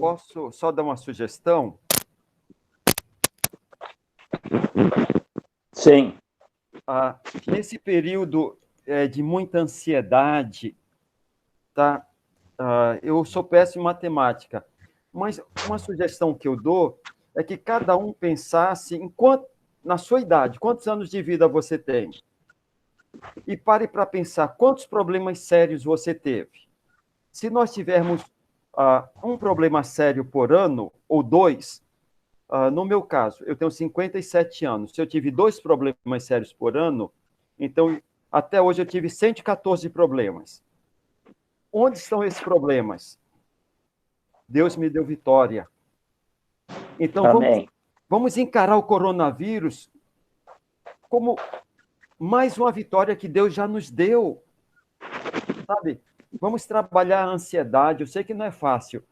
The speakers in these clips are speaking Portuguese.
posso só dar uma sugestão? Sim. Nesse período de muita ansiedade, tá? Eu sou péssimo em matemática, mas uma sugestão que eu dou é que cada um pensasse na sua idade, quantos anos de vida você tem? E pare para pensar quantos problemas sérios você teve. Se nós tivermos um problema sério por ano, ou dois, no meu caso, eu tenho 57 anos. Se eu tive 2 problemas sérios por ano, então, até hoje eu tive 114 problemas. Onde estão esses problemas? Deus me deu vitória. Então, vamos encarar o coronavírus como mais uma vitória que Deus já nos deu. Sabe? Vamos trabalhar a ansiedade. Eu sei que não é fácil,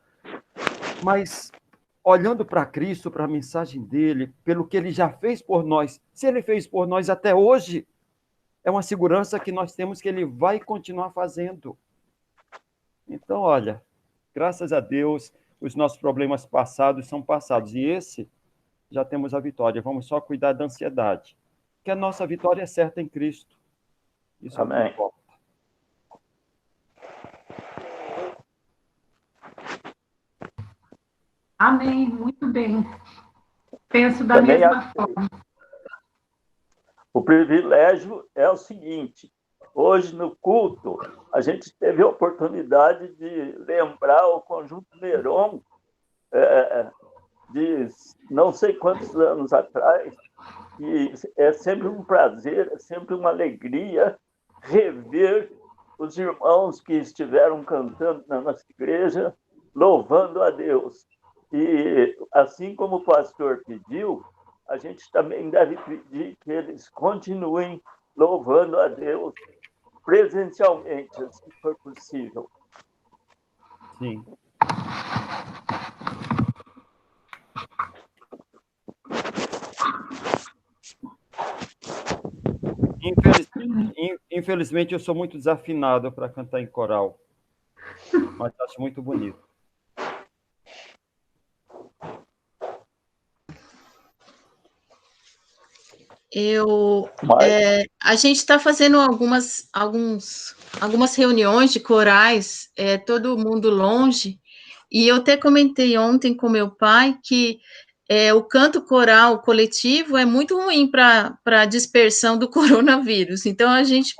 mas olhando para Cristo, para a mensagem dele, pelo que ele já fez por nós, se ele fez por nós até hoje, é uma segurança que nós temos que ele vai continuar fazendo. Então, olha, graças a Deus, os nossos problemas passados são passados, e esse já temos a vitória. Vamos só cuidar da ansiedade, que a nossa vitória é certa em Cristo. Isso é o que importa. Amém, muito bem. Penso da mesma forma. O privilégio é o seguinte: hoje no culto, a gente teve a oportunidade de lembrar o Conjunto Neron de não sei quantos anos atrás, e é sempre um prazer, é sempre uma alegria rever os irmãos que estiveram cantando na nossa igreja, louvando a Deus. E assim como o pastor pediu, a gente também deve pedir que eles continuem louvando a Deus presencialmente, se for possível. Sim. Infelizmente, eu sou muito desafinado para cantar em coral, mas acho muito bonito. A gente está fazendo algumas reuniões de corais, todo mundo longe, e eu até comentei ontem com meu pai que o canto coral coletivo é muito ruim para a dispersão do coronavírus. Então,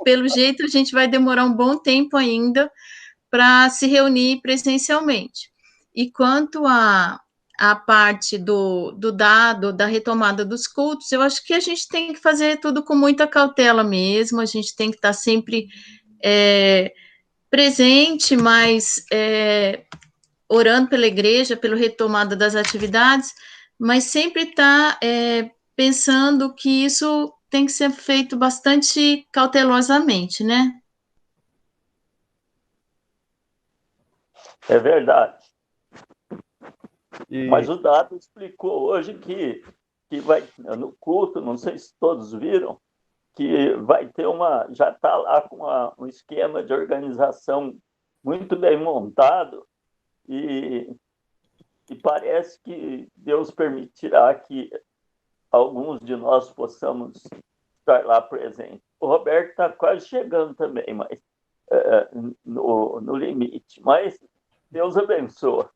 pelo jeito, a gente vai demorar um bom tempo ainda para se reunir presencialmente. E quanto a parte da retomada dos cultos, eu acho que a gente tem que fazer tudo com muita cautela mesmo, a gente tem que estar sempre presente, mas orando pela igreja, pela retomada das atividades, mas sempre estar pensando que isso tem que ser feito bastante cautelosamente, né? É verdade. Mas o Dado explicou hoje que vai, no culto, não sei se todos viram, que vai ter já está lá com um esquema de organização muito bem montado e parece que Deus permitirá que alguns de nós possamos estar lá presentes. O Roberto está quase chegando também, mas no limite. Mas Deus abençoa.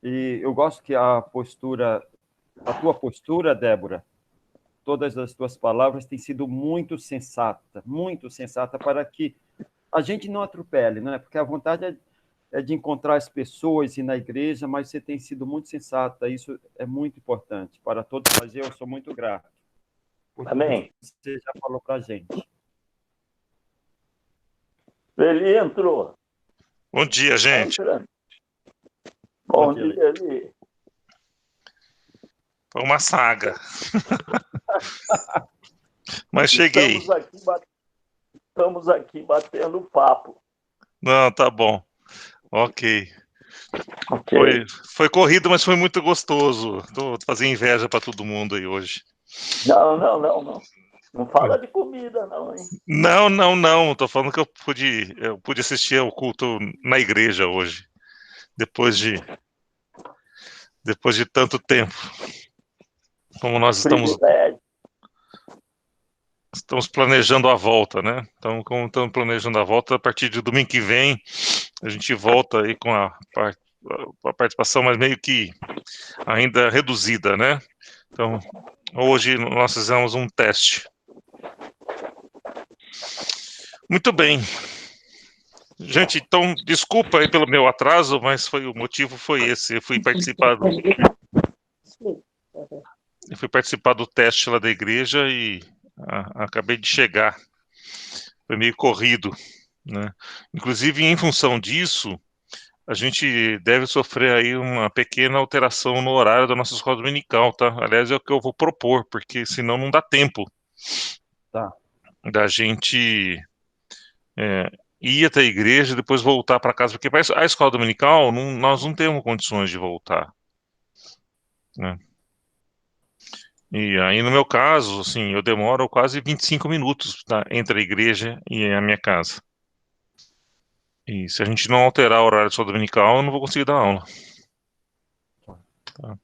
E eu gosto que a tua postura, Débora, todas as tuas palavras têm sido muito sensata para que a gente não atropele, né? Porque a vontade é de encontrar as pessoas e ir na igreja, mas você tem sido muito sensata, isso é muito importante para todos nós, eu sou muito grato. Amém. Você já falou para a gente. Ele entrou. Bom dia, gente. Bom dia, Eli. Foi uma saga. Mas cheguei. Estamos aqui batendo papo. Não, tá bom. Ok. Foi corrido, mas foi muito gostoso. Tô fazendo inveja para todo mundo aí hoje. Não. Não fala de comida, não, hein? Não. Tô falando que eu pude assistir ao culto na igreja hoje. depois de tanto tempo. Como nós estamos planejando a volta, né? Então, como estamos planejando a volta, a partir de domingo que vem, a gente volta aí com a participação, mas meio que ainda reduzida, né? Então, hoje nós fizemos um teste. Muito bem. Gente, então, desculpa aí pelo meu atraso, mas o motivo foi esse. Eu fui participar do teste lá da igreja e acabei de chegar. Foi meio corrido, né? Inclusive, em função disso, a gente deve sofrer aí uma pequena alteração no horário da nossa escola dominical, tá? Aliás, é o que eu vou propor, porque senão não dá tempo da gente ir até a igreja e depois voltar para casa, porque para a escola dominical nós não temos condições de voltar, né? E aí, no meu caso, assim, eu demoro quase 25 minutos, tá, entre a igreja e a minha casa. E se a gente não alterar o horário de escola dominical, eu não vou conseguir dar aula. Tá.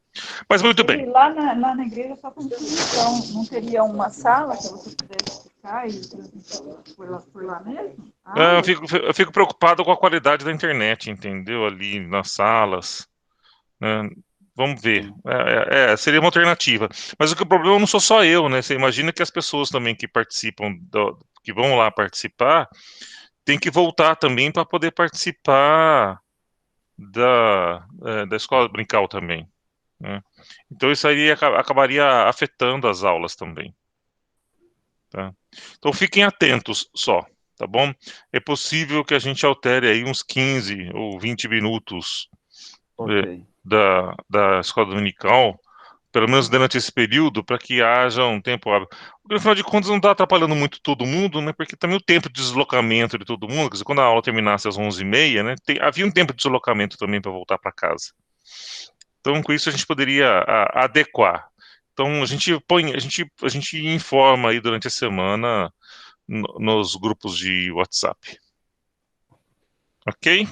Mas muito bem. Lá na igreja só com então, não teria uma sala que você pudesse ficar e transmitir por lá mesmo? Eu fico preocupado com a qualidade da internet, entendeu? Ali nas salas, né? Vamos ver. Seria uma alternativa. Mas o problema não sou só eu, né? Você imagina que as pessoas também que participam, que vão lá participar, tem que voltar também para poder participar da escola dominical também, né? Então isso aí acabaria afetando as aulas também, tá? Então fiquem atentos só, tá bom? É possível que a gente altere aí uns 15 ou 20 minutos da escola dominical, pelo menos durante esse período, para que haja um tempo hábil. Porque, afinal de contas, não está atrapalhando muito todo mundo, né? Porque também o tempo de deslocamento de todo mundo, quer dizer, quando a aula terminasse às 11h30, né? Havia um tempo de deslocamento também para voltar para casa. Então, com isso, a gente poderia adequar. Então, a gente informa aí durante a semana nos grupos de WhatsApp. Ok?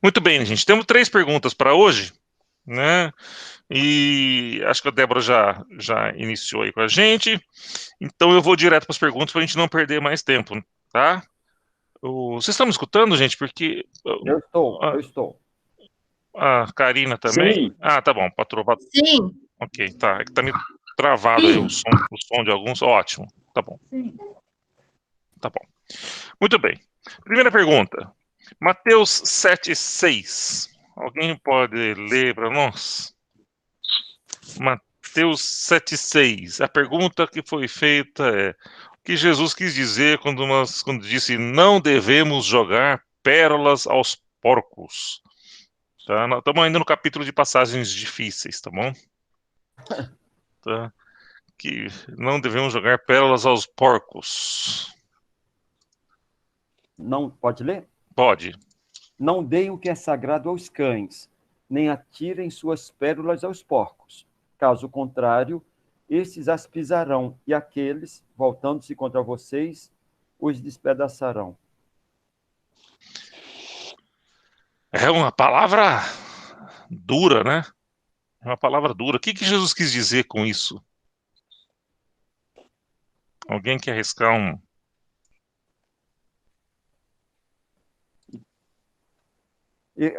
Muito bem, gente. Temos 3 perguntas para hoje, né? E acho que a Débora já iniciou aí com a gente. Então eu vou direto para as perguntas para a gente não perder mais tempo, tá? Vocês estão me escutando, gente? Porque... Eu estou. A Karina também? Sim. Ah, tá bom. Patroa. Sim. Ok, tá. É que tá meio travado aí o som de alguns. Ótimo. Tá bom. Sim. Tá bom. Muito bem. Primeira pergunta. Mateus 7,6. Alguém pode ler para nós? Mateus 7,6. A pergunta que foi feita é: o que Jesus quis dizer quando disse não devemos jogar pérolas aos porcos? Tá? Nós estamos ainda no capítulo de passagens difíceis, tá bom? Tá? Que não devemos jogar pérolas aos porcos. Não pode ler? Pode. Não deem o que é sagrado aos cães, nem atirem suas pérolas aos porcos. Caso contrário, estes as pisarão, e aqueles, voltando-se contra vocês, os despedaçarão. É uma palavra dura, né? É uma palavra dura. O que Jesus quis dizer com isso? Alguém quer arriscar um...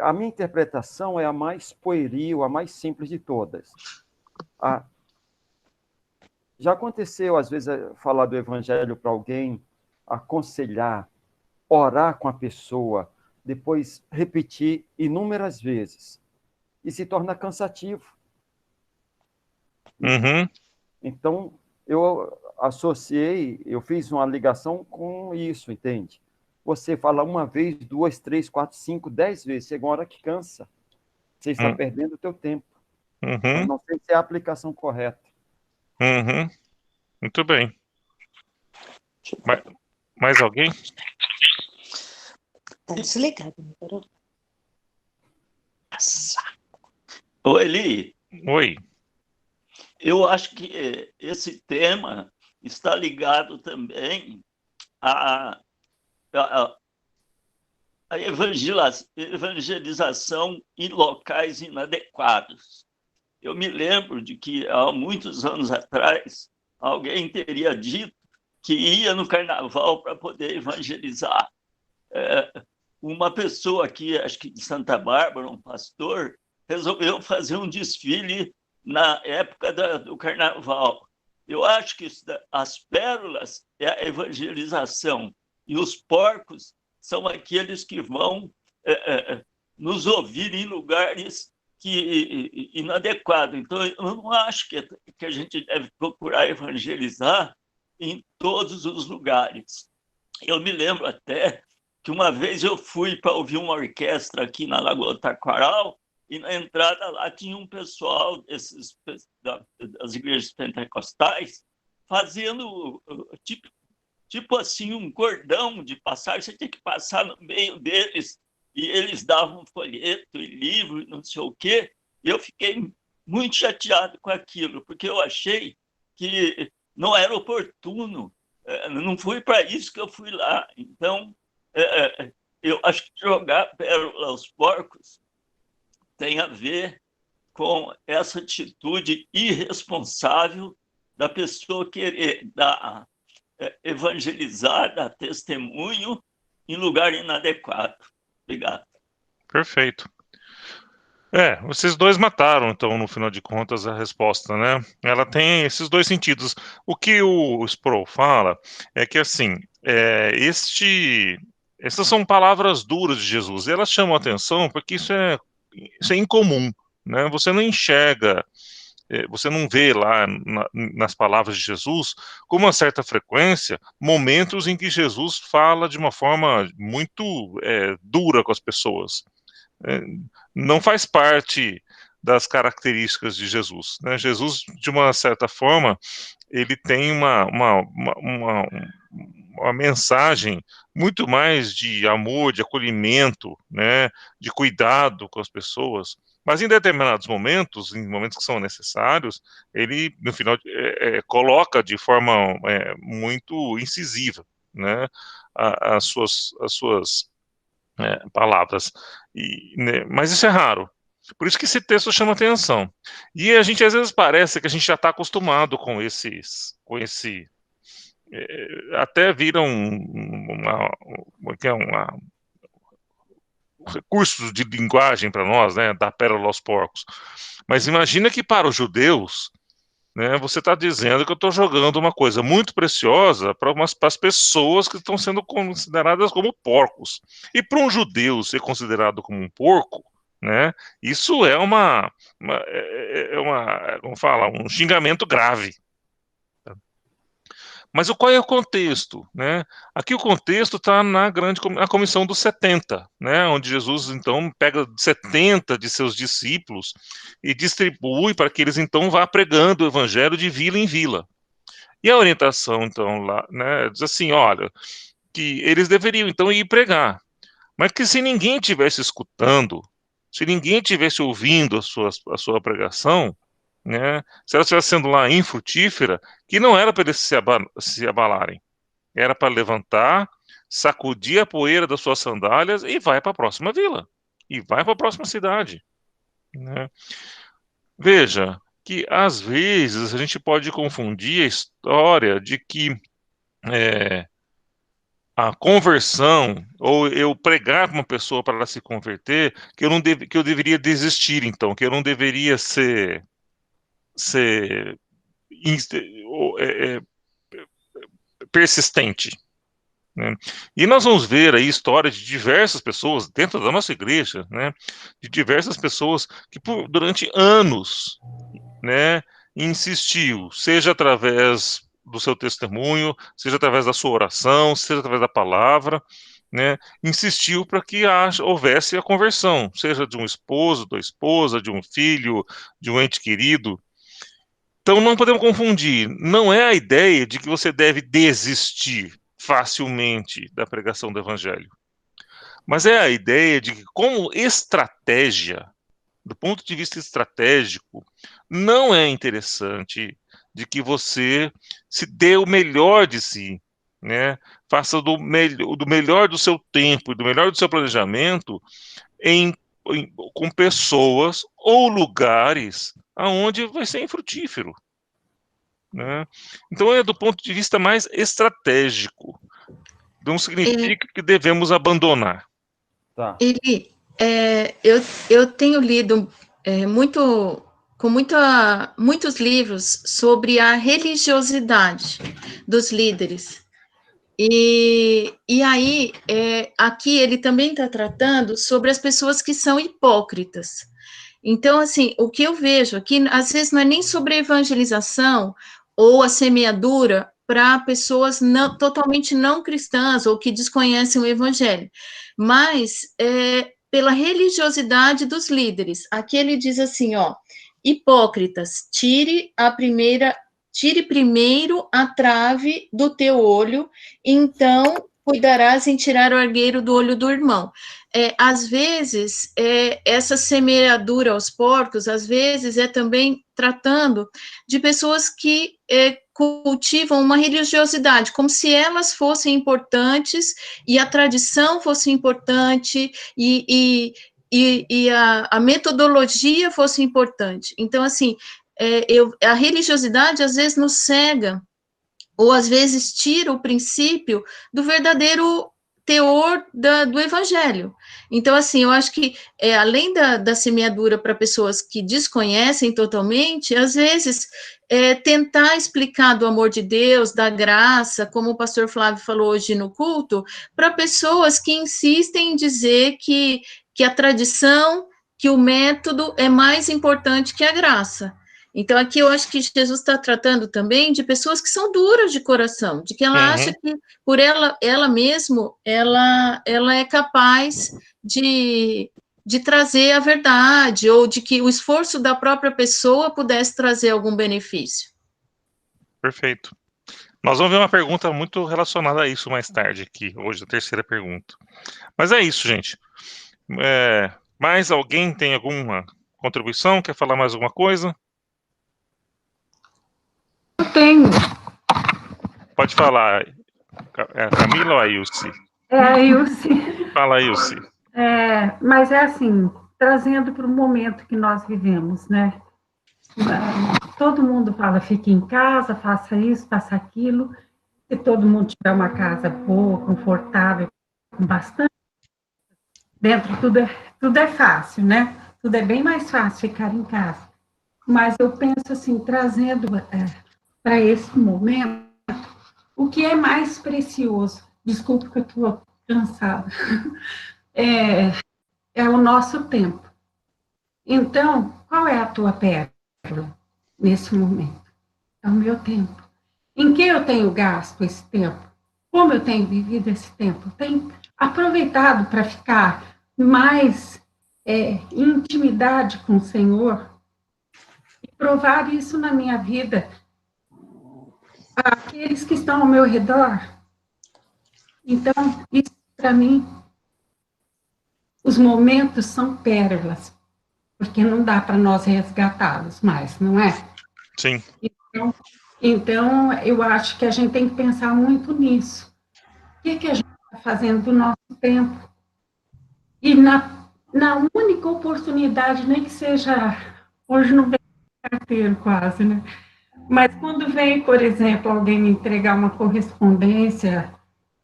A minha interpretação é a mais pueril, a mais simples de todas. Já aconteceu, às vezes, falar do evangelho para alguém, aconselhar, orar com a pessoa, depois repetir inúmeras vezes. E se torna cansativo. Uhum. Então, eu fiz uma ligação com isso, entende? Você fala uma vez, 2, 3, 4, 5, 10 vezes, chega uma hora que cansa. Você está perdendo o teu tempo. Uhum. Não sei se é a aplicação correta. Uhum. Muito bem. Mais alguém? Tá desligado, não? Ô, Eli. Oi. Eu acho que esse tema está ligado também a evangelização em locais inadequados. Eu me lembro de que, há muitos anos atrás, alguém teria dito que ia no carnaval para poder evangelizar. Uma pessoa aqui, acho que de Santa Bárbara, um pastor, resolveu fazer um desfile na época do carnaval. Eu acho que as pérolas é a evangelização e os porcos são aqueles que vão nos ouvir em lugares inadequados. Então, eu não acho que a gente deve procurar evangelizar em todos os lugares. Eu me lembro até que uma vez eu fui para ouvir uma orquestra aqui na Lagoa Taquaral, e na entrada lá tinha um pessoal das igrejas pentecostais fazendo tipo assim um cordão de passagem, você tinha que passar no meio deles, e eles davam folheto e livro e não sei o quê. E eu fiquei muito chateado com aquilo, porque eu achei que não era oportuno, não foi para isso que eu fui lá. Então, eu acho que jogar pérola aos porcos tem a ver com essa atitude irresponsável da pessoa querer evangelizar, dar testemunho em lugar inadequado. Obrigado. Perfeito. Vocês dois mataram, então, no final de contas, a resposta, né? Ela tem esses dois sentidos. O que o Sproul fala é que, assim, essas são palavras duras de Jesus, e elas chamam a atenção porque isso é incomum, né? Você não enxerga, você não vê lá nas palavras de Jesus, com uma certa frequência, momentos em que Jesus fala de uma forma muito dura com as pessoas. Não faz parte das características de Jesus, né? Jesus, de uma certa forma, ele tem uma mensagem muito mais de amor, de acolhimento, né, de cuidado com as pessoas, mas em determinados momentos, em momentos que são necessários, ele, no final, coloca de forma muito incisiva, né, as suas palavras. Né, mas isso é raro. Por isso que esse texto chama atenção. E a gente, às vezes, parece que a gente já está acostumado com esse até viram recursos de linguagem para nós, né, da pérola aos porcos. Mas imagina que para os judeus, né, você está dizendo que eu estou jogando uma coisa muito preciosa para as pessoas que estão sendo consideradas como porcos. E para um judeu ser considerado como um porco, né, isso é como fala, um xingamento grave. Mas qual é o contexto, né? Aqui o contexto está na comissão dos 70, né? Onde Jesus, então, pega 70 de seus discípulos e distribui para que eles, então, vá pregando o evangelho de vila em vila. E a orientação, então, lá, né, diz assim, olha, que eles deveriam, então, ir pregar. Mas que se ninguém estivesse escutando, se ninguém estivesse ouvindo a sua pregação, né, se ela estivesse sendo lá infrutífera, que não era para eles se abalarem, era para levantar, sacudir a poeira das suas sandálias e vai para a próxima vila, e vai para a próxima cidade, né? Veja que às vezes a gente pode confundir a história de que a conversão, ou eu pregar para uma pessoa para ela se converter, que eu deveria desistir, então, que eu não deveria ser persistente, né? E nós vamos ver aí história de diversas pessoas dentro da nossa igreja, né? De diversas pessoas que durante anos, né, insistiu, seja através do seu testemunho, seja através da sua oração, seja através da palavra, né, insistiu para que houvesse a conversão, seja de um esposo, da esposa, de um filho, de um ente querido. Então não podemos confundir, não é a ideia de que você deve desistir facilmente da pregação do evangelho, mas é a ideia de que, como estratégia, do ponto de vista estratégico, não é interessante de que você se dê o melhor de si, né? Faça do melhor do seu tempo e do melhor do seu planejamento com pessoas ou lugares aonde vai ser infrutífero, né? Então, é do ponto de vista mais estratégico. Não significa que devemos abandonar. Tá. Eu tenho lido muitos livros sobre a religiosidade dos líderes. E aí, aqui ele também está tratando sobre as pessoas que são hipócritas. Então, assim, o que eu vejo aqui, às vezes, não é nem sobre a evangelização ou a semeadura para pessoas totalmente não cristãs ou que desconhecem o evangelho, mas pela religiosidade dos líderes. Aqui ele diz assim, ó, hipócritas, tire primeiro a trave do teu olho, então cuidarás em tirar o argueiro do olho do irmão. Às vezes, essa semeadura aos porcos, às vezes, é também tratando de pessoas que cultivam uma religiosidade, como se elas fossem importantes e a tradição fosse importante e a metodologia fosse importante. Então, assim, a religiosidade às vezes nos cega, ou às vezes tira o princípio do verdadeiro teor do evangelho. Então, assim, eu acho que, além da semeadura para pessoas que desconhecem totalmente, às vezes, tentar explicar do amor de Deus, da graça, como o pastor Flávio falou hoje no culto, para pessoas que insistem em dizer que a tradição, que o método é mais importante que a graça. Então, aqui eu acho que Jesus está tratando também de pessoas que são duras de coração, de que ela acha que por ela mesma, ela é capaz de trazer a verdade, ou de que o esforço da própria pessoa pudesse trazer algum benefício. Perfeito. Nós vamos ver uma pergunta muito relacionada a isso mais tarde aqui, hoje, a terceira pergunta. Mas é isso, gente. Mais alguém tem alguma contribuição? Quer falar mais alguma coisa? Eu tenho. Pode falar. É a Camila ou a Ilse? É a Ilse. Fala, Ilse. Mas é assim, trazendo para o momento que nós vivemos, né? Todo mundo fala, fique em casa, faça isso, faça aquilo. Se todo mundo tiver uma casa boa, confortável, com bastante, dentro tudo é fácil, né? Tudo é bem mais fácil ficar em casa. Mas eu penso assim, trazendo para esse momento, o que é mais precioso, desculpa que eu estou cansada, é o nosso tempo. Então, qual é a tua pérola nesse momento? É o meu tempo. Em que eu tenho gasto esse tempo? Como eu tenho vivido esse tempo? Tenho aproveitado para ficar mais em intimidade com o Senhor e provar isso na minha vida. Aqueles que estão ao meu redor. Então, isso para mim, os momentos são pérolas, porque não dá para nós resgatá-los mais, não é? Sim. Então, eu acho que a gente tem que pensar muito nisso. O que a gente está fazendo do nosso tempo? E na única oportunidade, nem que seja, hoje não vem carteiro quase, né? Mas quando vem, por exemplo, alguém me entregar uma correspondência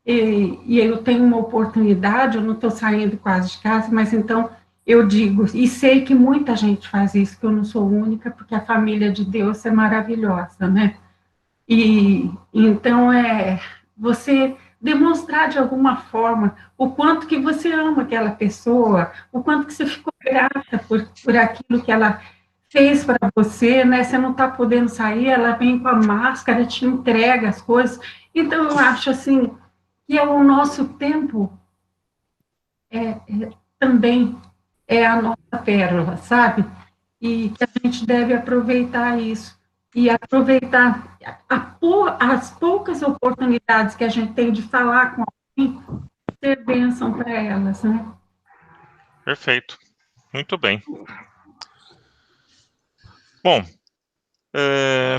e eu tenho uma oportunidade, eu não estou saindo quase de casa, mas então eu digo, e sei que muita gente faz isso, que eu não sou única, porque a família de Deus é maravilhosa, né? E então você demonstrar de alguma forma o quanto que você ama aquela pessoa, o quanto que você ficou grata por aquilo que ela fez para você, né? Você não está podendo sair, ela vem com a máscara, te entrega as coisas. Então, eu acho assim que o nosso tempo também é a nossa pérola, sabe? E que a gente deve aproveitar isso. E aproveitar as poucas oportunidades que a gente tem de falar com alguém, ser bênção para elas, né? Perfeito. Muito bem. Bom,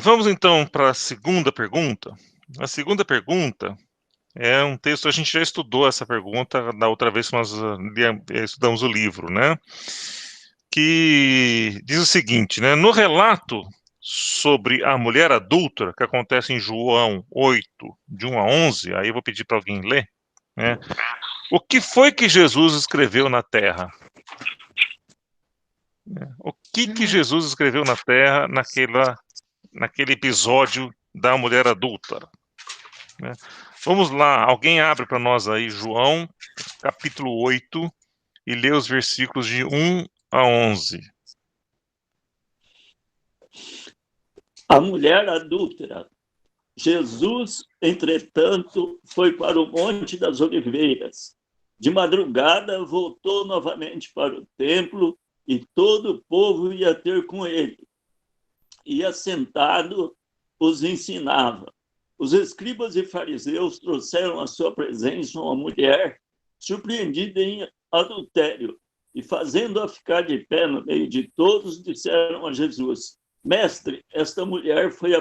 vamos então para a segunda pergunta. A segunda pergunta É um texto, a gente já estudou essa pergunta da outra vez que nós estudamos o livro, né? Que diz o seguinte, né? No relato sobre a mulher adúltera, que acontece em João 8, de 1 a 11, aí eu vou pedir para alguém ler, né? O que foi que Jesus escreveu na terra? O que Jesus escreveu na terra naquele episódio da mulher adúltera? Né? Vamos lá, alguém abre para nós aí João, capítulo 8, e lê os versículos de 1 a 11. A mulher adúltera. Jesus, entretanto, foi para o Monte das Oliveiras. De madrugada, voltou novamente para o templo e todo o povo ia ter com ele. E assentado, os ensinava. Os escribas e fariseus trouxeram à sua presença uma mulher surpreendida em adultério e, fazendo-a ficar de pé no meio de todos, disseram a Jesus: Mestre, esta mulher foi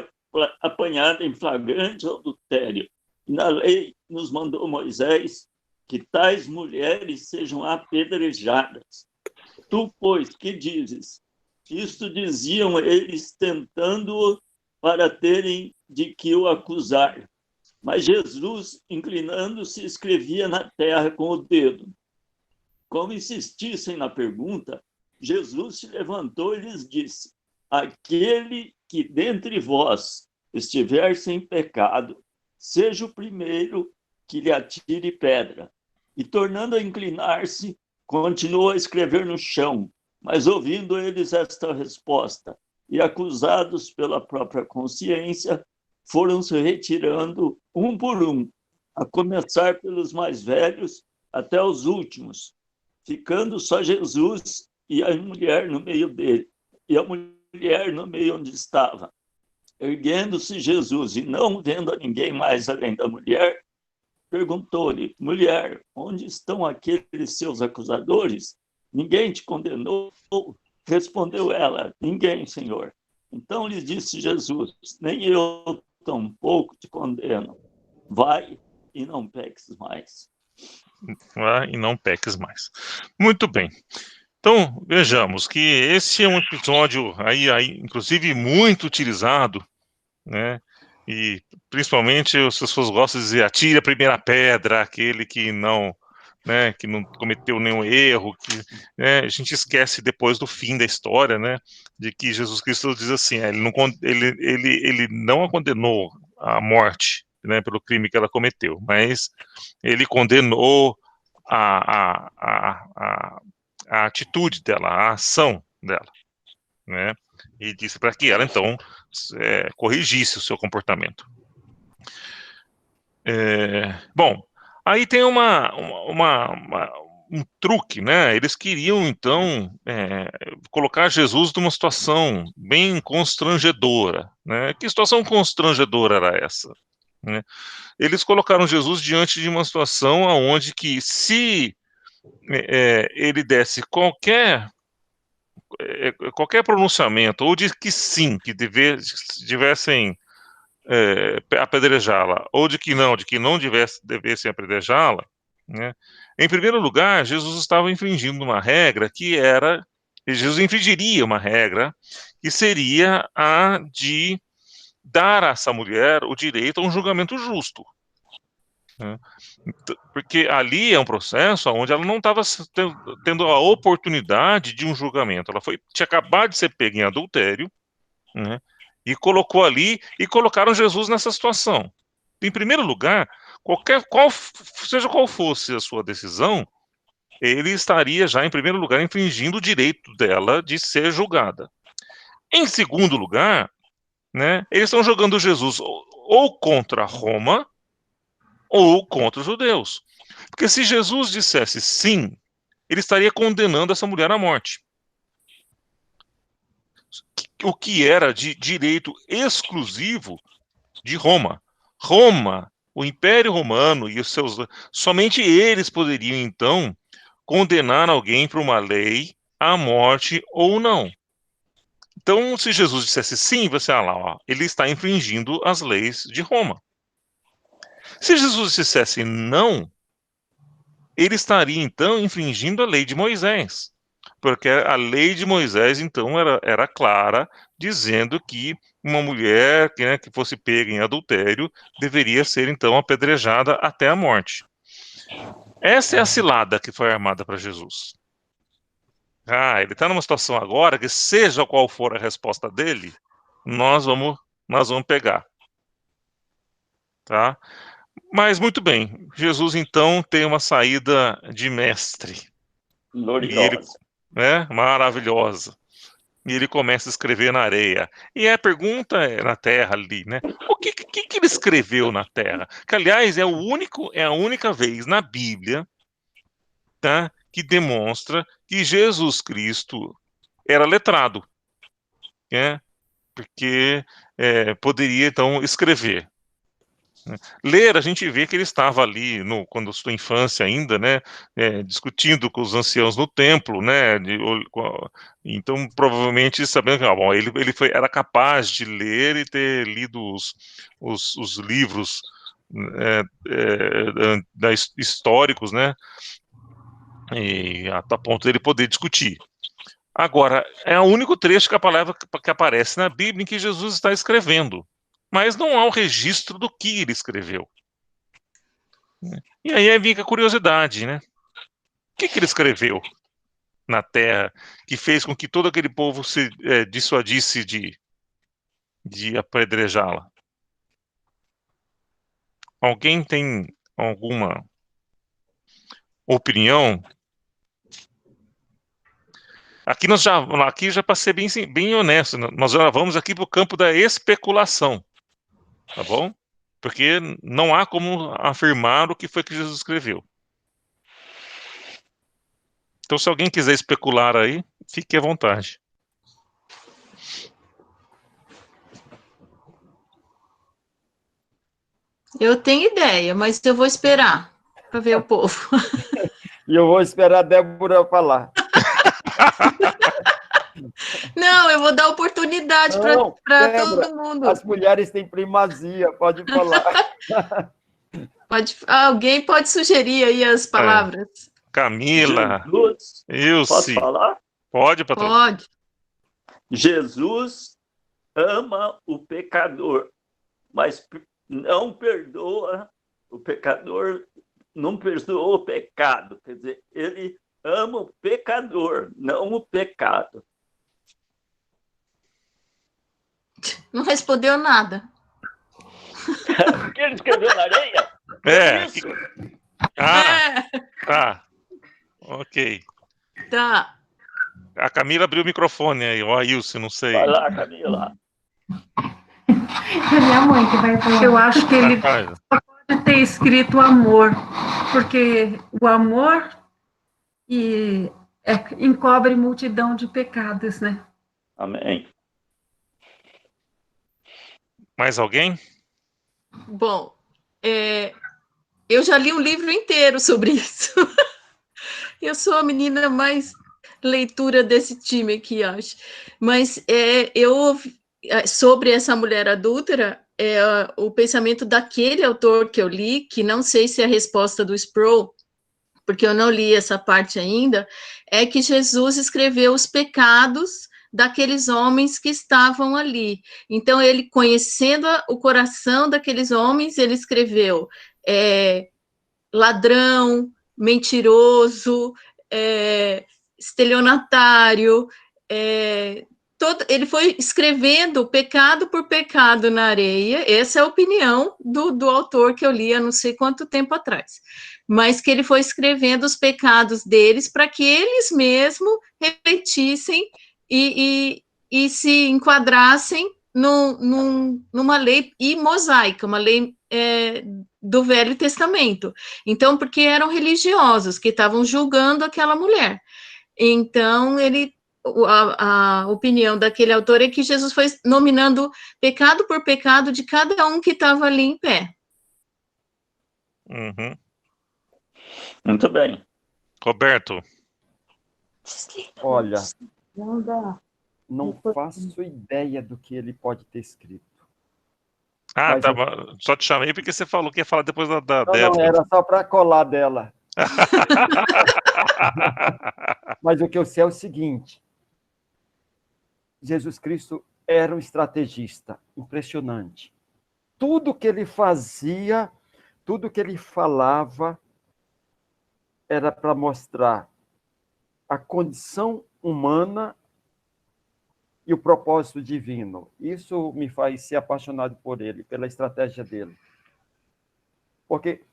apanhada em flagrante adultério. E na lei nos mandou Moisés que tais mulheres sejam apedrejadas. Tu, pois, que dizes? Isto diziam eles, tentando-o para terem de que o acusar. Mas Jesus, inclinando-se, escrevia na terra com o dedo. Como insistissem na pergunta, Jesus se levantou e lhes disse: Aquele que dentre vós estiver sem pecado, seja o primeiro que lhe atire pedra. E, tornando a inclinar-se, continuou a escrever no chão. Mas, ouvindo eles esta resposta e acusados pela própria consciência, foram se retirando um por um, a começar pelos mais velhos até os últimos, ficando só Jesus e a mulher no meio dele, e a mulher no meio onde estava. Erguendo-se Jesus e não vendo a ninguém mais além da mulher, perguntou-lhe: Mulher, onde estão aqueles seus acusadores? Ninguém te condenou? Respondeu ela: Ninguém, Senhor. Então lhe disse Jesus: Nem eu tampouco te condeno. Vai e não peques mais. Vai e não peques mais. Muito bem. Então, vejamos que esse é um episódio aí inclusive, muito utilizado, né? E, principalmente, as pessoas gostam de dizer, atire a primeira pedra, aquele que não cometeu nenhum erro, né, a gente esquece depois do fim da história, né, de que Jesus Cristo diz assim, ele não a condenou à morte, né, pelo crime que ela cometeu, mas ele condenou a atitude dela, a ação dela, né, e disse para que ela, então, corrigisse o seu comportamento. Bom, aí tem um truque, né? Eles queriam, então, colocar Jesus numa situação bem constrangedora, né? Que situação constrangedora era essa? Né? Eles colocaram Jesus diante de uma situação onde que, se ele desse qualquer pronunciamento, ou de que sim, que devessem apedrejá-la, ou de que não devessem apedrejá-la, né? Em primeiro lugar, Jesus estava infringindo uma regra Jesus infringiria uma regra que seria a de dar a essa mulher o direito a um julgamento justo, né? Porque ali é um processo onde ela não estava tendo a oportunidade de um julgamento, ela tinha acabado de ser pega em adultério, né? E colocou ali, e colocaram Jesus nessa situação. Em primeiro lugar, seja qual fosse a sua decisão, ele estaria já, em primeiro lugar, infringindo o direito dela de ser julgada. Em segundo lugar, né, eles estão jogando Jesus ou contra Roma, ou contra os judeus. Porque se Jesus dissesse sim, ele estaria condenando essa mulher à morte. O que era de direito exclusivo de Roma. Roma, o Império Romano e os seus... Somente eles poderiam, então, condenar alguém por uma lei à morte ou não. Então, se Jesus dissesse sim, você lá, ó, ele está infringindo as leis de Roma. Se Jesus dissesse não, ele estaria, então, infringindo a lei de Moisés. Porque a lei de Moisés, então, era clara, dizendo que uma mulher que fosse pega em adultério deveria ser, então, apedrejada até a morte. Essa é a cilada que foi armada para Jesus. Ele está numa situação agora que, seja qual for a resposta dele, nós vamos pegar. Tá? Mas, muito bem, Jesus, então, tem uma saída de mestre. Gloriosa. Maravilhosa. E ele começa a escrever na areia. E a pergunta é na terra ali, né? O que ele escreveu na terra? Que, aliás, é a única vez na Bíblia, tá, que demonstra que Jesus Cristo era letrado, né? Porque poderia, então, escrever. Ler, a gente vê que ele estava ali, quando sua infância ainda, né, discutindo com os anciãos no templo, né, então provavelmente sabendo que ele era capaz de ler e ter lido os livros históricos, né, e a ponto dele poder discutir. Agora, é o único trecho que a palavra que aparece na Bíblia em que Jesus está escrevendo, mas não há um registro do que ele escreveu. E aí vem a curiosidade, né? O que ele escreveu na terra que fez com que todo aquele povo se dissuadisse de apedrejá-la? Alguém tem alguma opinião? Aqui já para ser bem honesto, nós já vamos aqui para o campo da especulação, tá bom? Porque não há como afirmar o que foi que Jesus escreveu. Então, se alguém quiser especular aí, fique à vontade. Eu tenho ideia, mas eu vou esperar para ver o povo. E eu vou esperar a Débora falar. Não, eu vou dar oportunidade para todo mundo. As mulheres têm primazia, pode falar. Alguém pode sugerir aí as palavras? Camila, Jesus, posso falar? Pode, patrão. Pode. Jesus ama o pecador, mas não perdoa o pecador, não perdoa o pecado. Quer dizer, ele ama o pecador, não o pecado. Não respondeu nada. Porque ele escreveu na areia? Isso. Tá. Ok. Tá. A Camila abriu o microfone aí, o Ailson, não sei. Vai lá, Camila. É minha mãe que vai falar. Eu acho que ele pode ter escrito amor, porque o amor encobre multidão de pecados, né? Amém. Mais alguém? Bom, eu já li um livro inteiro sobre isso. Eu sou a menina mais leitura desse time aqui, acho. Mas sobre essa mulher adúltera, o pensamento daquele autor que eu li, que não sei se é a resposta do Sproul, porque eu não li essa parte ainda, é que Jesus escreveu os pecados daqueles homens que estavam ali. Então, ele, conhecendo o coração daqueles homens, ele escreveu ladrão, mentiroso, estelionatário, ele foi escrevendo pecado por pecado na areia. Essa é a opinião do autor que eu li há não sei quanto tempo atrás, mas que ele foi escrevendo os pecados deles para que eles mesmos refletissem e se enquadrassem numa lei mosaica, uma lei do Velho Testamento. Então, porque eram religiosos que estavam julgando aquela mulher. Então, a opinião daquele autor é que Jesus foi nominando pecado por pecado de cada um que estava ali em pé. Uhum. Muito bem. Roberto. Olha, não faço ideia do que ele pode ter escrito. Ah, Mas tá. Só te chamei porque você falou que ia falar depois da não, Débora. era só para colar dela. Mas o que eu sei é o seguinte: Jesus Cristo era um estrategista impressionante. Tudo que ele fazia, tudo que ele falava, era para mostrar a condição humana e o propósito divino. Isso me faz ser apaixonado por ele, pela estratégia dele. Porque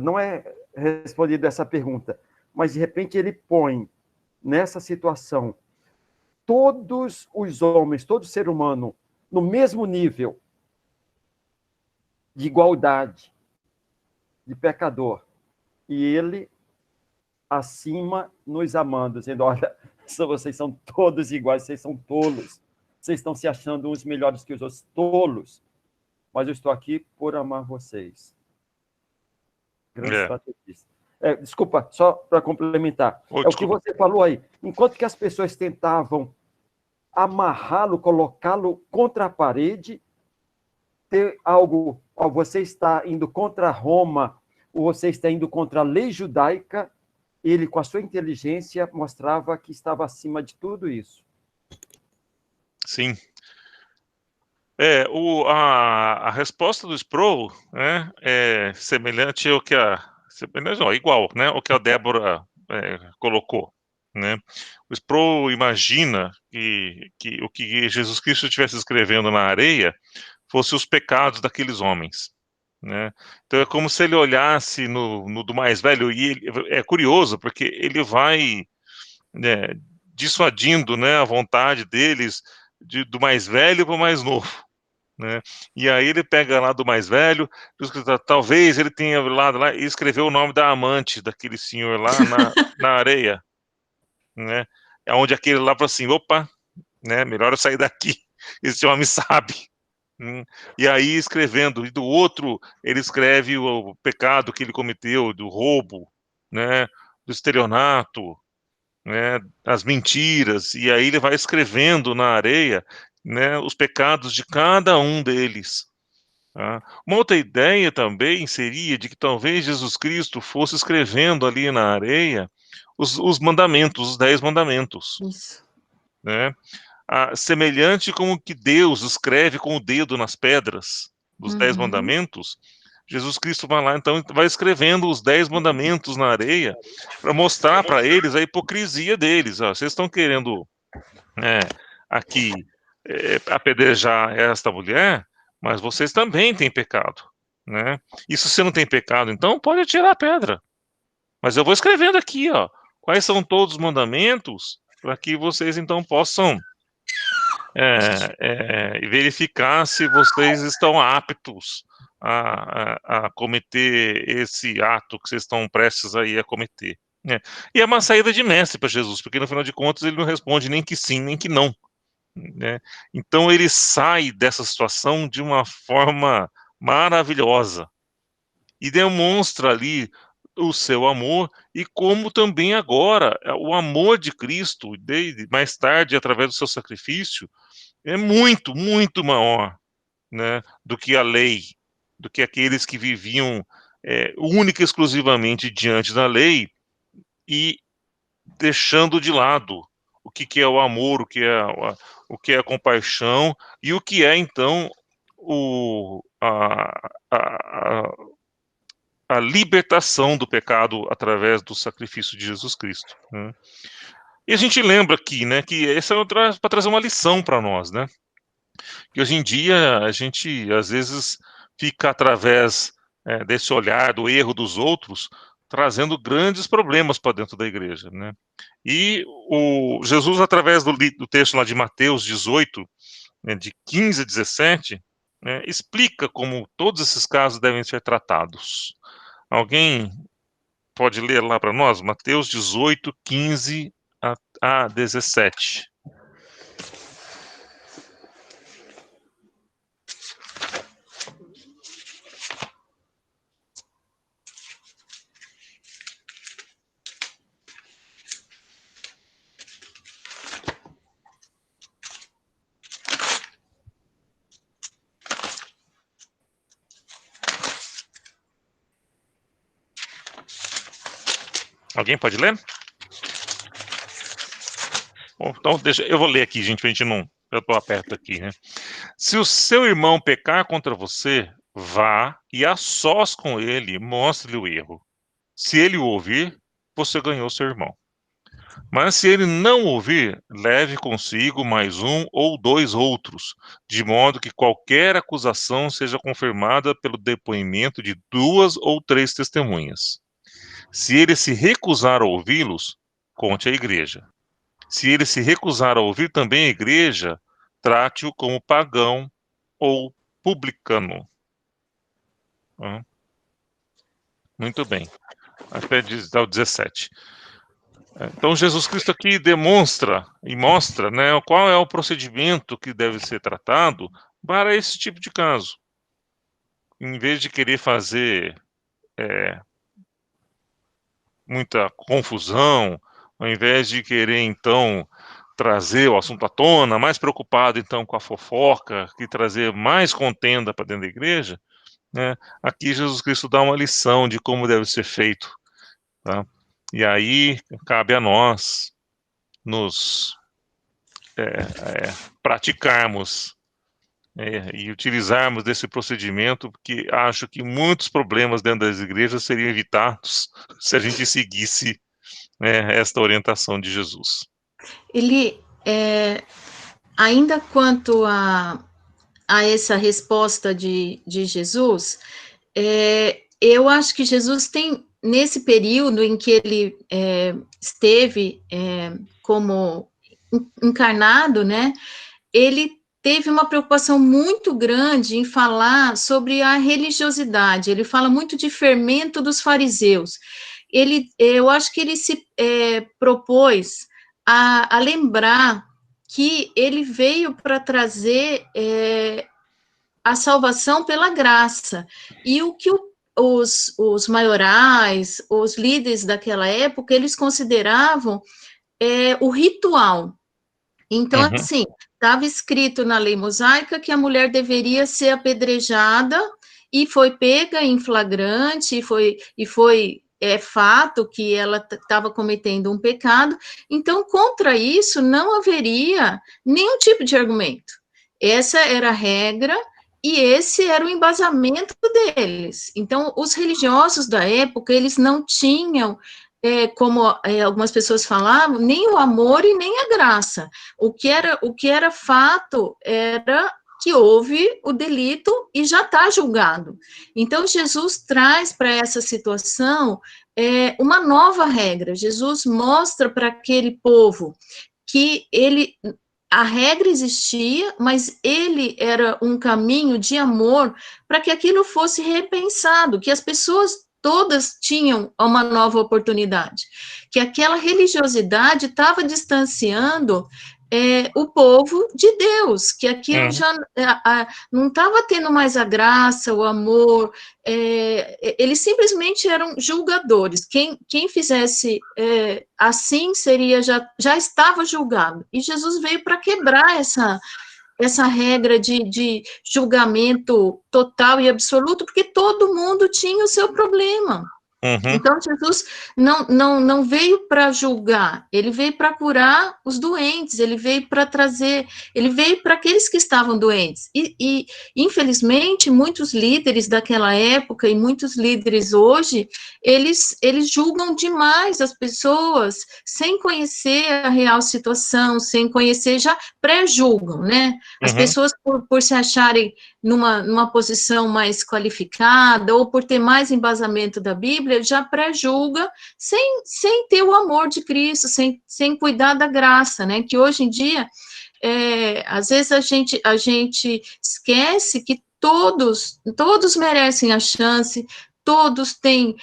não é respondida essa pergunta, mas de repente ele põe nessa situação todos os homens, todo ser humano, no mesmo nível de igualdade, de pecador. E ele acima nos amando, dizendo: olha, vocês são todos iguais, vocês são tolos, vocês estão se achando uns melhores que os outros, tolos, mas eu estou aqui por amar vocês. Grande estrategista. Desculpa, só para complementar. É o que você falou aí. Enquanto que as pessoas tentavam amarrá-lo, colocá-lo contra a parede, ter algo, você está indo contra Roma, ou você está indo contra a lei judaica, ele, com a sua inteligência, mostrava que estava acima de tudo isso. Sim. A resposta do Sproul, né, é semelhante ao que igual, né, o que a Débora colocou, né? O Sproul imagina que o que Jesus Cristo estivesse escrevendo na areia fosse os pecados daqueles homens, né? Então é como se ele olhasse no do mais velho, e é curioso porque ele vai, né, dissuadindo, né, a vontade deles do mais velho para o mais novo, né? E aí ele pega lá do mais velho, talvez ele tenha lá e escreveu o nome da amante daquele senhor lá na areia, né? É onde aquele lá fala assim: opa, né? Melhor eu sair daqui. Esse homem sabe. E aí escrevendo, e do outro ele escreve o pecado que ele cometeu, do roubo, né? Do estelionato, né? As mentiras. E aí ele vai escrevendo na areia, né, os pecados de cada um deles. Tá? Uma outra ideia também seria de que talvez Jesus Cristo fosse escrevendo ali na areia os mandamentos, os 10 mandamentos. Isso. Né? Semelhante como que Deus escreve com o dedo nas pedras dos 10 mandamentos, Jesus Cristo vai lá, então, vai escrevendo os 10 mandamentos na areia para mostrar para eles a hipocrisia deles. Ó, vocês estão querendo aqui apedrejar esta mulher, mas vocês também têm pecado, né? E se você não tem pecado, então pode tirar a pedra. Mas eu vou escrevendo aqui, ó, quais são todos os mandamentos para que vocês então possam verificar se vocês estão aptos a cometer esse ato que vocês estão prestes aí a cometer. Né? E é uma saída de mestre para Jesus, porque no final de contas ele não responde nem que sim, nem que não. Né? Então ele sai dessa situação de uma forma maravilhosa e demonstra ali o seu amor e como também agora o amor de Cristo, mais tarde através do seu sacrifício, é muito, muito maior, né, do que a lei, do que aqueles que viviam única e exclusivamente diante da lei e deixando de lado o que é o amor, o que é a compaixão e o que é, então, a libertação do pecado através do sacrifício de Jesus Cristo. Né? E a gente lembra aqui, né, que essa é para trazer uma lição para nós, né? Que hoje em dia a gente, às vezes, fica através desse olhar do erro dos outros, trazendo grandes problemas para dentro da igreja, né? E o Jesus, através do texto lá de Mateus 18, né, de 15 a 17, né, explica como todos esses casos devem ser tratados. Alguém pode ler lá para nós? Mateus 18, 15 a 17. Alguém pode ler? Bom, então, eu vou ler aqui, gente, pra gente não... Eu estou aperto aqui, né? Se o seu irmão pecar contra você, vá e a sós com ele, mostre-lhe o erro. Se ele o ouvir, você ganhou seu irmão. Mas se ele não ouvir, leve consigo mais um ou dois outros, de modo que qualquer acusação seja confirmada pelo depoimento de 2 ou 3 testemunhas. Se ele se recusar a ouvi-los, conte à igreja. Se ele se recusar a ouvir também a igreja, trate-o como pagão ou publicano. Muito bem. Até o 17. Então, Jesus Cristo aqui demonstra e mostra, né, qual é o procedimento que deve ser tratado para esse tipo de caso. Em vez de querer fazer muita confusão, ao invés de querer, então, trazer o assunto à tona, mais preocupado, então, com a fofoca, que trazer mais contenda para dentro da igreja, né, aqui Jesus Cristo dá uma lição de como deve ser feito, tá? E aí cabe a nós nos praticarmos e utilizarmos desse procedimento, porque acho que muitos problemas dentro das igrejas seriam evitados se a gente seguisse esta orientação de Jesus. Ele, ainda quanto a essa resposta de Jesus, eu acho que Jesus tem, nesse período em que ele esteve como encarnado, né, ele teve uma preocupação muito grande em falar sobre a religiosidade. Ele fala muito de fermento dos fariseus. Eu acho que ele se propôs a lembrar que ele veio para trazer a salvação pela graça. E o que os maiorais, os líderes daquela época, eles consideravam o ritual. Então, assim, estava escrito na lei mosaica que a mulher deveria ser apedrejada e foi pega em flagrante, e foi fato que ela estava cometendo um pecado. Então, contra isso, não haveria nenhum tipo de argumento. Essa era a regra e esse era o embasamento deles. Então, os religiosos da época, eles não tinham como algumas pessoas falavam, nem o amor e nem a graça. O que era fato era que houve o delito e já está julgado. Então, Jesus traz para essa situação uma nova regra. Jesus mostra para aquele povo que a regra existia, mas ele era um caminho de amor para que aquilo fosse repensado, que as pessoas todas tinham uma nova oportunidade, que aquela religiosidade estava distanciando o povo de Deus, que aquilo já não estava tendo mais a graça, o amor, eles simplesmente eram julgadores. Quem fizesse assim já estava julgado. E Jesus veio para quebrar essa regra de julgamento total e absoluto, porque todo mundo tinha o seu problema. Então, Jesus não veio para julgar, ele veio para curar os doentes, ele veio para trazer, ele veio para aqueles que estavam doentes. E, infelizmente, muitos líderes daquela época e muitos líderes hoje, eles julgam demais as pessoas sem conhecer a real situação, sem conhecer, já pré-julgam, né? As pessoas, por se acharem numa posição mais qualificada, ou por ter mais embasamento da Bíblia, já pré-julga, sem ter o amor de Cristo, sem cuidar da graça, né, que hoje em dia, às vezes a gente esquece que todos merecem a chance, todos têm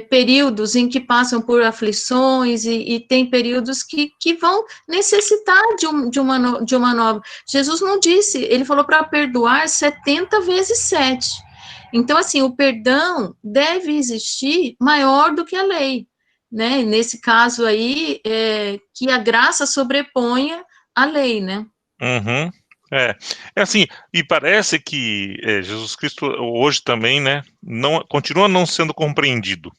períodos em que passam por aflições e tem períodos que vão necessitar de uma nova. Jesus não disse, ele falou para perdoar 70 vezes 7. Então, assim, o perdão deve existir maior do que a lei, né? Nesse caso aí, que a graça sobreponha a lei, né? É assim, e parece que Jesus Cristo hoje também, né, continua não sendo compreendido,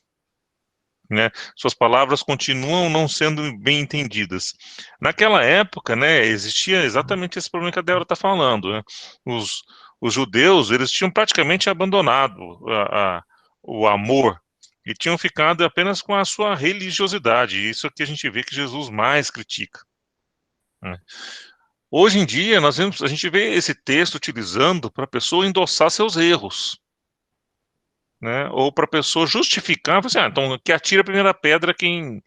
né? Suas palavras continuam não sendo bem entendidas. Naquela época, né, existia exatamente esse problema que a Débora está falando, né? Os judeus, eles tinham praticamente abandonado o amor e tinham ficado apenas com a sua religiosidade. Isso é que a gente vê que Jesus mais critica, né? Hoje em dia, a gente vê esse texto utilizando para a pessoa endossar seus erros, né? Ou para a pessoa justificar, assim, então que atira a primeira pedra quem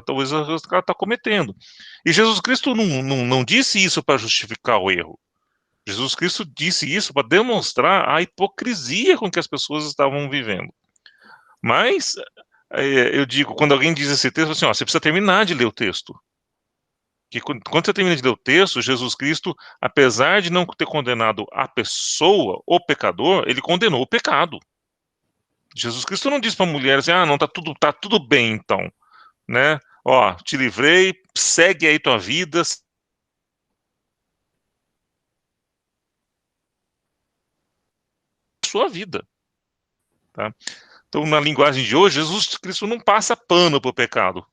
talvez ela está cometendo. E Jesus Cristo não disse isso para justificar o erro. Jesus Cristo disse isso para demonstrar a hipocrisia com que as pessoas estavam vivendo. Mas eu digo, quando alguém diz esse texto, assim, ó, você precisa terminar de ler o texto. Que quando você termina de ler o texto, Jesus Cristo, apesar de não ter condenado a pessoa, o pecador, ele condenou o pecado. Jesus Cristo não disse para a mulher assim, não, tá tudo bem então, né? Ó, te livrei, segue aí tua vida, sua vida, tá? Então, na linguagem de hoje, Jesus Cristo não passa pano para o pecado,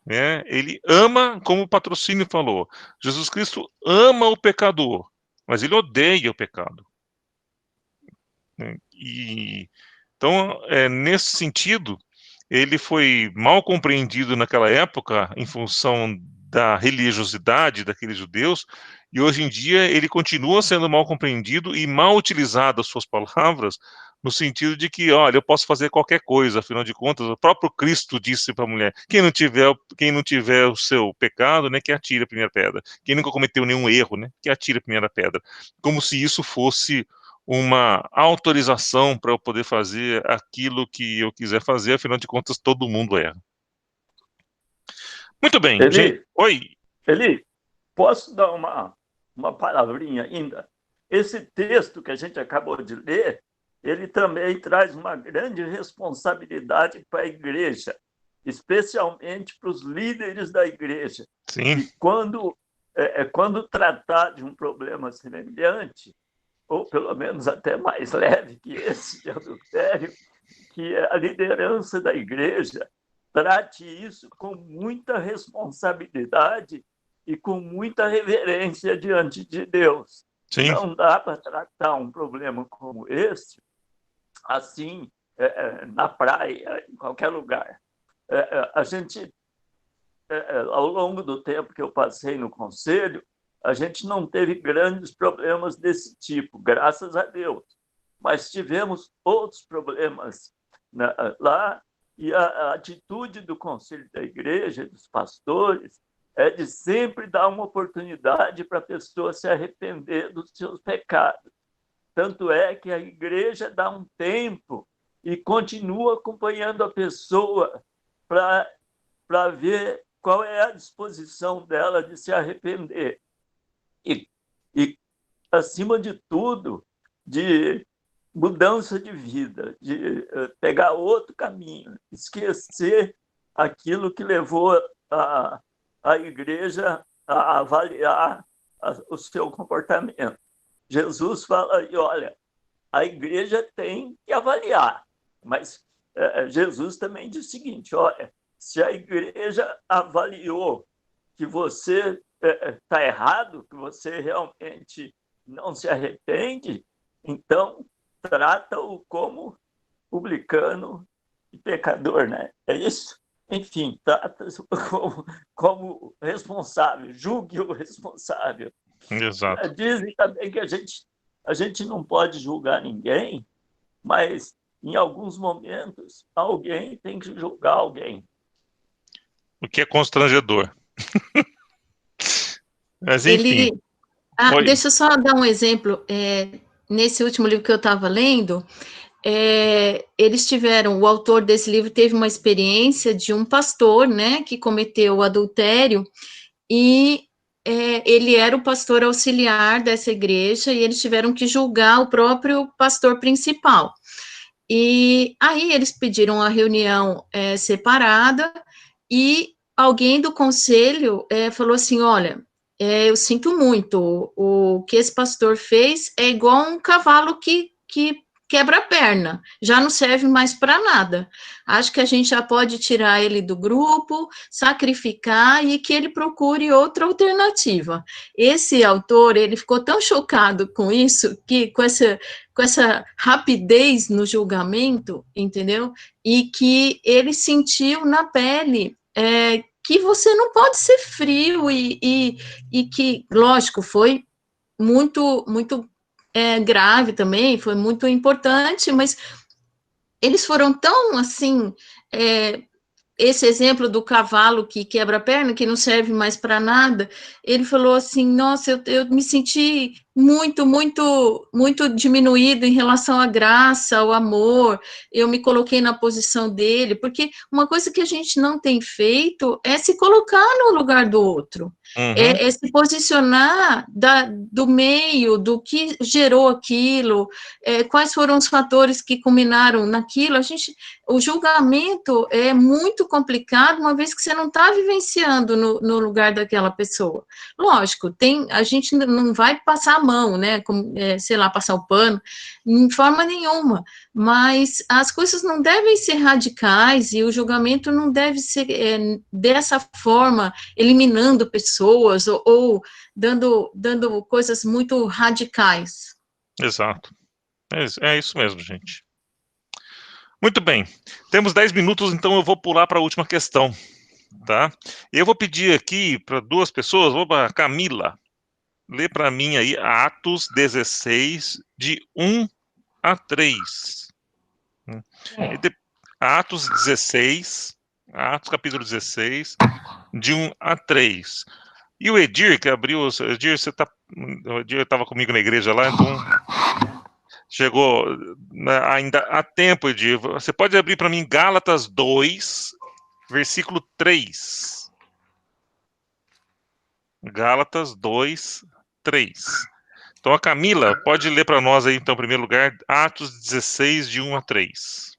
né? Ele ama, como o patrocínio falou, Jesus Cristo ama o pecador, mas ele odeia o pecado, né? E então, nesse sentido, ele foi mal compreendido naquela época em função da religiosidade daqueles judeus, e hoje em dia ele continua sendo mal compreendido e mal utilizado as suas palavras, no sentido de que, olha, eu posso fazer qualquer coisa, afinal de contas, o próprio Cristo disse para a mulher, quem não tiver o seu pecado, né, que atire a primeira pedra. Quem nunca cometeu nenhum erro, né, que atire a primeira pedra. Como se isso fosse uma autorização para eu poder fazer aquilo que eu quiser fazer, afinal de contas, todo mundo erra. Muito bem, gente. Eli, Oi. Eli, posso dar uma palavrinha ainda? Esse texto que a gente acabou de ler, ele também traz uma grande responsabilidade para a igreja, especialmente para os líderes da igreja. Sim. E quando tratar de um problema semelhante, ou pelo menos até mais leve que esse de adultério, que a liderança da igreja trate isso com muita responsabilidade e com muita reverência diante de Deus. Sim. Não dá para tratar um problema como esse assim, na praia, em qualquer lugar. A gente, ao longo do tempo que eu passei no conselho, a gente não teve grandes problemas desse tipo, graças a Deus. Mas tivemos outros problemas lá, e a atitude do conselho da igreja, dos pastores, é de sempre dar uma oportunidade para a pessoa se arrepender dos seus pecados. Tanto é que a igreja dá um tempo e continua acompanhando a pessoa para ver qual é a disposição dela de se arrepender. E, acima de tudo, de mudança de vida, de pegar outro caminho, esquecer aquilo que levou a igreja a avaliar o seu comportamento. Jesus fala aí, olha, a igreja tem que avaliar, mas Jesus também diz o seguinte, olha, se a igreja avaliou que você está errado, que você realmente não se arrepende, então trata-o como publicano e pecador, né? É isso? Enfim, trata-o como responsável, julgue o responsável. Exato. Dizem também que a gente não pode julgar ninguém, mas em alguns momentos alguém tem que julgar alguém. O que é constrangedor. Mas enfim. Deixa eu só dar um exemplo. Nesse último livro que eu estava lendo, o autor desse livro teve uma experiência de um pastor, né, que cometeu adultério, e ele era o pastor auxiliar dessa igreja, e eles tiveram que julgar o próprio pastor principal. E aí eles pediram a reunião separada, e alguém do conselho falou assim, olha, eu sinto muito, o que esse pastor fez é igual um cavalo que quebra a perna, já não serve mais para nada. Acho que a gente já pode tirar ele do grupo, sacrificar e que ele procure outra alternativa. Esse autor, ele ficou tão chocado com isso, que com essa rapidez no julgamento, entendeu? E que ele sentiu na pele que você não pode ser frio e que, lógico, foi muito, muito grave também, foi muito importante, mas eles foram tão, assim, esse exemplo do cavalo que quebra a perna, que não serve mais para nada, ele falou assim, nossa, eu me senti muito, muito, muito diminuído em relação à graça, ao amor, eu me coloquei na posição dele, porque uma coisa que a gente não tem feito é se colocar no lugar do outro, é se posicionar do meio, do que gerou aquilo, quais foram os fatores que culminaram naquilo, o julgamento é muito complicado, uma vez que você não está vivenciando no lugar daquela pessoa. Lógico, a gente não vai passar a mão, né, como, sei lá, passar o pano, em forma nenhuma, mas as coisas não devem ser radicais e o julgamento não deve ser dessa forma, eliminando pessoas ou dando coisas muito radicais. Exato. É isso mesmo, gente. Muito bem. Temos 10 minutos, então eu vou pular para a última questão, tá? Eu vou pedir aqui para duas pessoas, vou para Camila, lê para mim aí Atos 16, de 1 a 3. Atos 16, Atos capítulo 16, de 1 a 3. E o Edir, que abriu, Edir, o Edir estava comigo na igreja lá, então chegou ainda a tempo, Edir. Você pode abrir para mim Gálatas 2, versículo 3. Gálatas 2, 3. Então a Camila pode ler para nós aí, então, em primeiro lugar, Atos 16, de 1 a 3.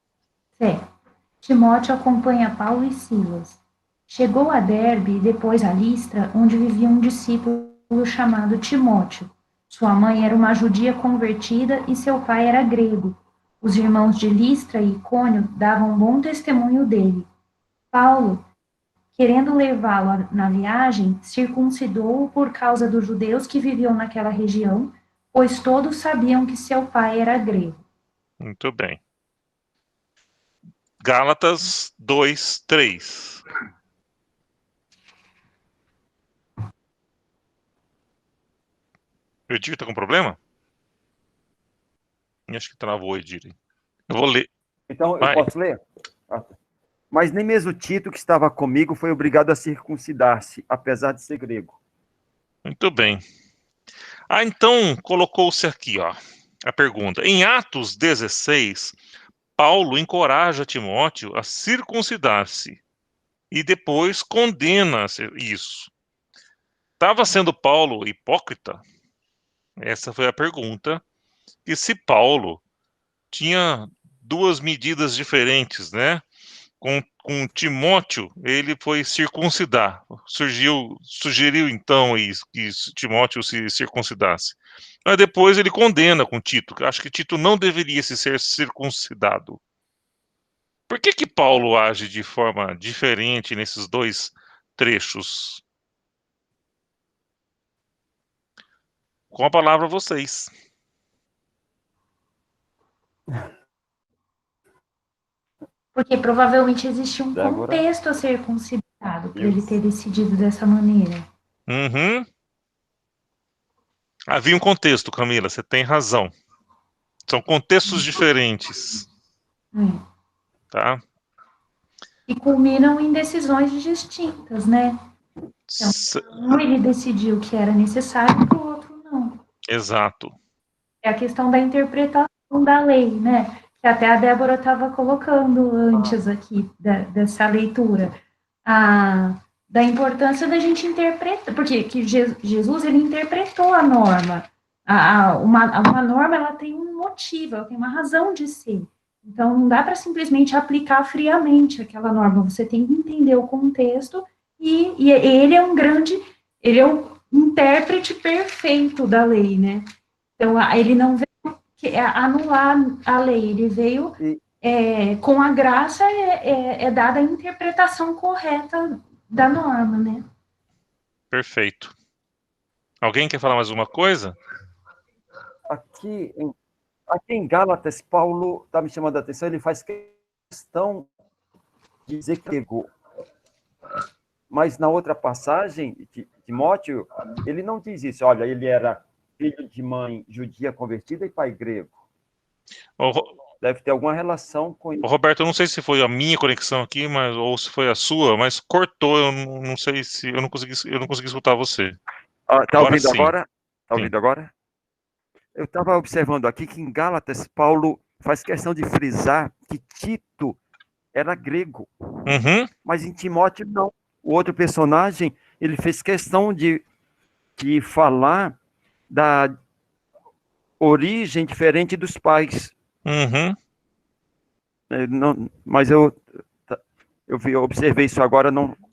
Certo. Timóteo acompanha Paulo e Silas. Chegou a Derbe e depois a Listra, onde vivia um discípulo chamado Timóteo. Sua mãe era uma judia convertida e seu pai era grego. Os irmãos de Listra e Icônio davam bom testemunho dele. Paulo, querendo levá-lo na viagem, circuncidou-o por causa dos judeus que viviam naquela região, pois todos sabiam que seu pai era grego. Muito bem. Gálatas 2, 3. O Edir tá com problema? Acho que travou o Edir. Eu vou ler. Então, eu posso ler? Mas nem mesmo Tito, que estava comigo, foi obrigado a circuncidar-se, apesar de ser grego. Muito bem. Então, colocou-se aqui, ó, a pergunta. Em Atos 16, Paulo encoraja Timóteo a circuncidar-se e depois condena isso. Estava sendo Paulo hipócrita? Essa foi a pergunta. E se Paulo tinha duas medidas diferentes, né? Com Timóteo, ele foi circuncidar. Sugeriu então que Timóteo se circuncidasse. Mas depois ele condena com Tito. Acho que Tito não deveria ser circuncidado. Por que Paulo age de forma diferente nesses dois trechos? Com a palavra a vocês. Porque provavelmente existe um contexto a ser considerado para ele ter decidido dessa maneira. Uhum. Havia um contexto, Camila, você tem razão. São contextos diferentes. Tá? E culminam em decisões distintas, né? Então, ele decidiu que era necessário, para o outro não. Exato. É a questão da interpretação da lei, né? Que até a Débora estava colocando antes aqui dessa leitura, da importância da gente interpretar, porque que Jesus ele interpretou a norma. Uma norma ela tem um motivo, ela tem uma razão de ser. Então não dá para simplesmente aplicar friamente aquela norma. Você tem que entender o contexto e ele é um grande, ele é intérprete perfeito da lei, né? Então, ele não veio anular a lei, ele veio com a graça é dada a interpretação correta da norma, né? Perfeito. Alguém quer falar mais alguma coisa? Aqui em Gálatas, Paulo está me chamando a atenção, ele faz questão de dizer que pegou. Mas na outra passagem, de Timóteo, ele não diz isso. Olha, ele era filho de mãe judia convertida e pai grego. Deve ter alguma relação com isso. Roberto, eu não sei se foi a minha conexão aqui, ou se foi a sua, mas cortou. Eu não sei se eu não consegui escutar você. Tá ouvindo agora? Tá ouvindo agora? Eu estava observando aqui que em Gálatas, Paulo faz questão de frisar que Tito era grego. Uhum. Mas em Timóteo, não. O outro personagem, ele fez questão de falar da origem diferente dos pais. Uhum. Não, mas eu observei isso agora,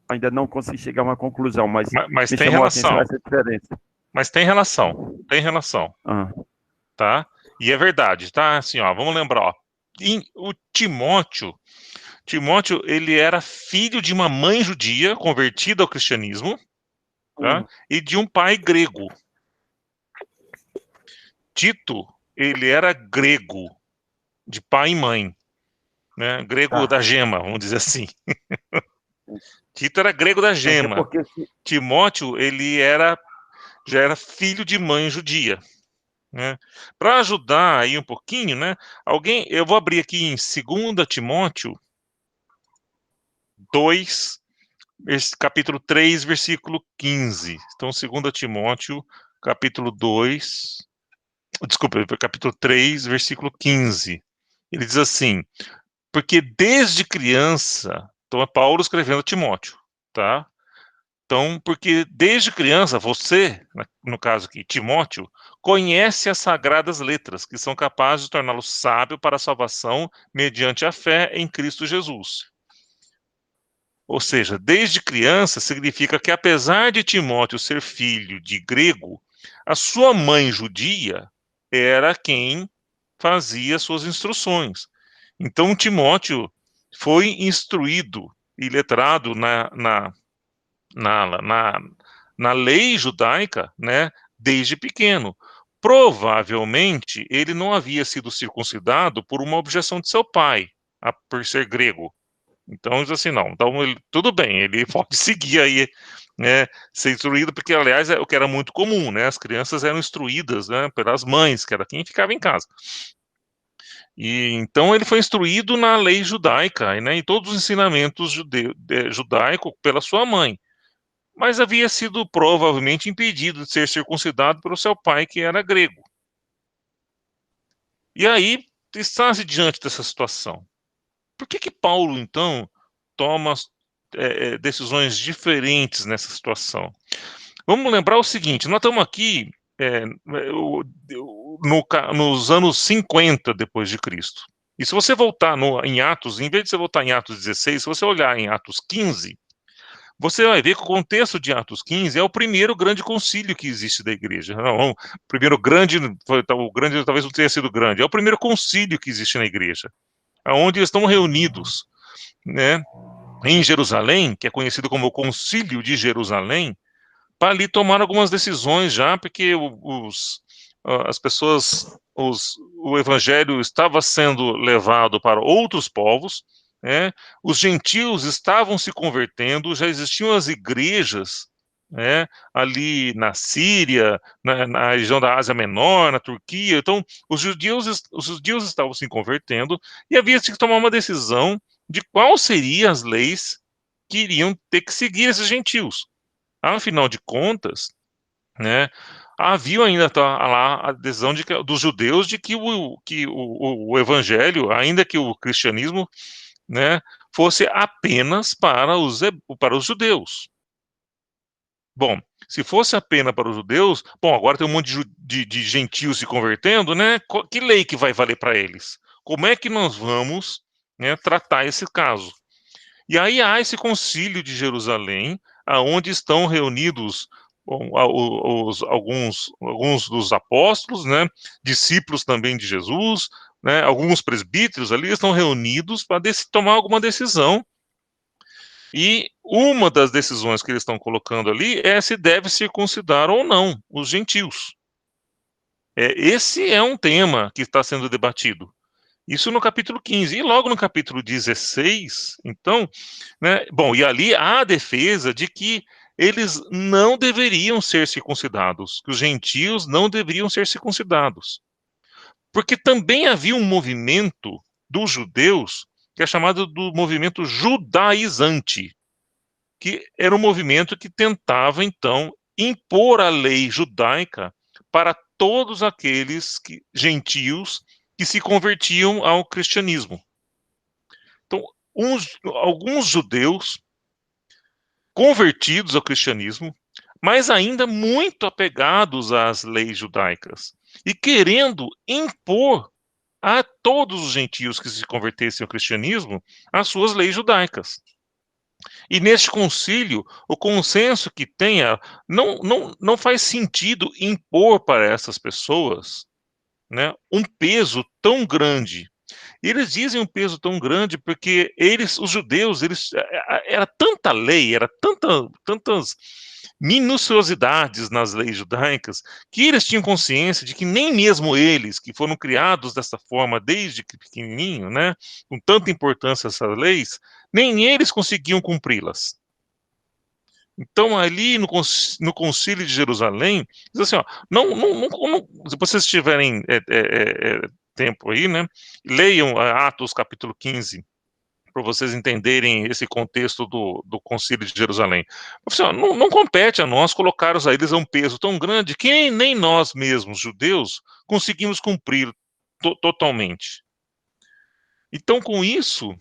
ainda não consegui chegar a uma conclusão, mas tem chamou relação. a atenção essa diferença. Mas tem relação, tá? E é verdade, tá? Assim, ó, vamos lembrar, ó, o Timóteo, ele era filho de uma mãe judia convertida ao cristianismo, tá? E de um pai grego. Tito, ele era grego, de pai e mãe, né? Grego da gema, vamos dizer assim. Tito era grego da gema. Timóteo, ele já era filho de mãe judia, né? Para ajudar aí um pouquinho, né? Eu vou abrir aqui em 2 Timóteo 2, capítulo 3, versículo 15. Então, 2 Timóteo, capítulo 3, versículo 15. Ele diz assim: porque desde criança, então é Paulo escrevendo a Timóteo, tá? Então, porque desde criança, você, no caso aqui, Timóteo, conhece as sagradas letras, que são capazes de torná-lo sábio para a salvação mediante a fé em Cristo Jesus. Ou seja, desde criança significa que, apesar de Timóteo ser filho de grego, a sua mãe judia era quem fazia suas instruções. Então, Timóteo foi instruído e letrado na lei judaica, né, desde pequeno. Provavelmente, ele não havia sido circuncidado por uma objeção de seu pai, por ser grego. Então, diz assim, não, então, tudo bem, ele pode seguir aí, né, ser instruído, porque, aliás, é o que era muito comum, né, as crianças eram instruídas, né, pelas mães, que era quem ficava em casa. E então ele foi instruído na lei judaica, né, em todos os ensinamentos judaicos pela sua mãe, mas havia sido provavelmente impedido de ser circuncidado pelo seu pai, que era grego. E aí está-se diante dessa situação. Por que Paulo, então, toma decisões diferentes nessa situação? Vamos lembrar o seguinte, nós estamos aqui nos anos 50 depois de Cristo. E se você voltar em Atos, em vez de você voltar em Atos 16, se você olhar em Atos 15, você vai ver que o contexto de Atos 15 é o primeiro grande concílio que existe da igreja. Não, o primeiro grande, o grande talvez não tenha sido grande, é o primeiro concílio que existe na igreja, onde eles estão reunidos, né, em Jerusalém, que é conhecido como o Concílio de Jerusalém, para ali tomar algumas decisões já, porque as pessoas, o evangelho estava sendo levado para outros povos, né? Os gentios estavam se convertendo, já existiam as igrejas, né, ali na Síria, na região da Ásia Menor, na Turquia. Então, os judeus estavam se convertendo e havia que tomar uma decisão de quais seriam as leis que iriam ter que seguir esses gentios. Afinal de contas, né, havia ainda lá a decisão dos judeus de que o evangelho, ainda que o cristianismo, né, fosse apenas para os judeus. Bom, se fosse apenas para os judeus, bom, agora tem um monte de gentios se convertendo, né? Que lei que vai valer para eles? Como é que nós vamos, né, tratar esse caso? E aí há esse concílio de Jerusalém, aonde estão reunidos bom, alguns dos apóstolos, né, discípulos também de Jesus, né, alguns presbíteros ali estão reunidos para tomar alguma decisão. E uma das decisões que eles estão colocando ali é se deve circuncidar ou não os gentios. Esse é um tema que está sendo debatido. Isso no capítulo 15. E logo no capítulo 16, então, né, bom, e ali há a defesa de que eles não deveriam ser circuncidados, que os gentios não deveriam ser circuncidados. Porque também havia um movimento dos judeus que é chamado do movimento judaizante, que era um movimento que tentava, então, impor a lei judaica para todos aqueles gentios que se convertiam ao cristianismo. Então, alguns judeus convertidos ao cristianismo, mas ainda muito apegados às leis judaicas e querendo impor a todos os gentios que se convertessem ao cristianismo as suas leis judaicas. E neste concílio, o consenso que tenha não faz sentido impor para essas pessoas, né, um peso tão grande. E eles dizem um peso tão grande porque os judeus, era tanta lei, era tantas minuciosidades nas leis judaicas, que eles tinham consciência de que nem mesmo eles, que foram criados dessa forma desde pequenininho, né, com tanta importância essas leis, nem eles conseguiam cumpri-las. Então, ali no Concílio de Jerusalém, diz assim, ó, se vocês tiverem tempo aí, né, leiam Atos capítulo 15, para vocês entenderem esse contexto do Concílio de Jerusalém. Assim, ó, não compete a nós colocar a eles um peso tão grande que nem nós mesmos, judeus, conseguimos cumprir totalmente. Então, com isso,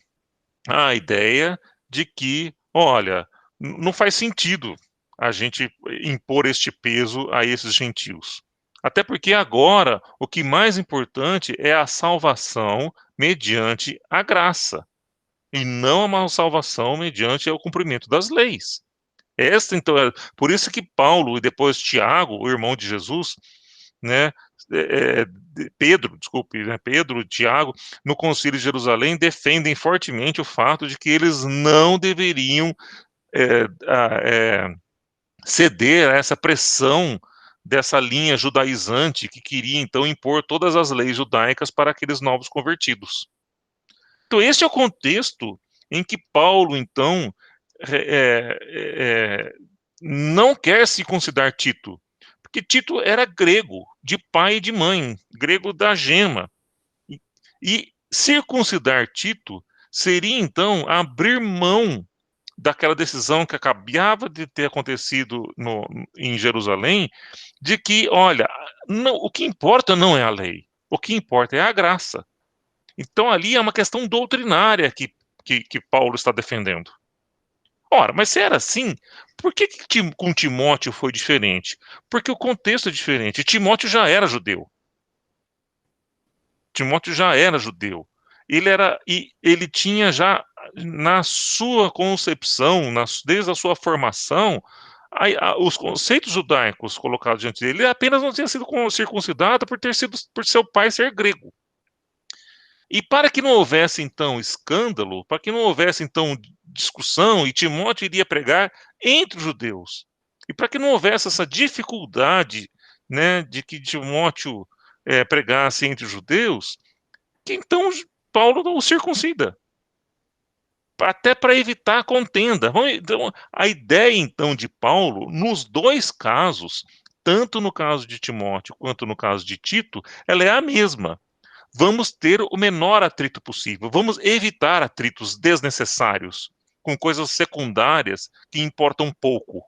a ideia de que, olha, não faz sentido a gente impor este peso a esses gentios. Até porque agora o que mais importante é a salvação mediante a graça, e não uma salvação mediante o cumprimento das leis. Então, por isso que Paulo e depois Tiago, o irmão de Jesus, né, Pedro e Tiago, no Concílio de Jerusalém, defendem fortemente o fato de que eles não deveriam ceder a essa pressão dessa linha judaizante que queria, então, impor todas as leis judaicas para aqueles novos convertidos. Então, esse é o contexto em que Paulo, então, não quer se considerar Tito, porque Tito era grego, de pai e de mãe, grego da gema. E circuncidar Tito seria, então, abrir mão daquela decisão que acabava de ter acontecido em Jerusalém, de que, olha, o que importa não é a lei, o que importa é a graça. Então, ali é uma questão doutrinária que Paulo está defendendo. Ora, mas se era assim, por que com Timóteo foi diferente? Porque o contexto é diferente. Timóteo já era judeu. Ele tinha já na sua concepção, desde a sua formação, os conceitos judaicos colocados diante dele. Ele apenas não tinha sido circuncidado por seu pai ser grego. E para que não houvesse, então, escândalo, para que não houvesse, então, discussão, e Timóteo iria pregar entre os judeus, e para que não houvesse essa dificuldade, né, de que Timóteo pregasse entre os judeus, que então Paulo não o circuncida, até para evitar a contenda. Então, a ideia, então, de Paulo, nos dois casos, tanto no caso de Timóteo quanto no caso de Tito, ela é a mesma. Vamos ter o menor atrito possível, vamos evitar atritos desnecessários, com coisas secundárias que importam pouco.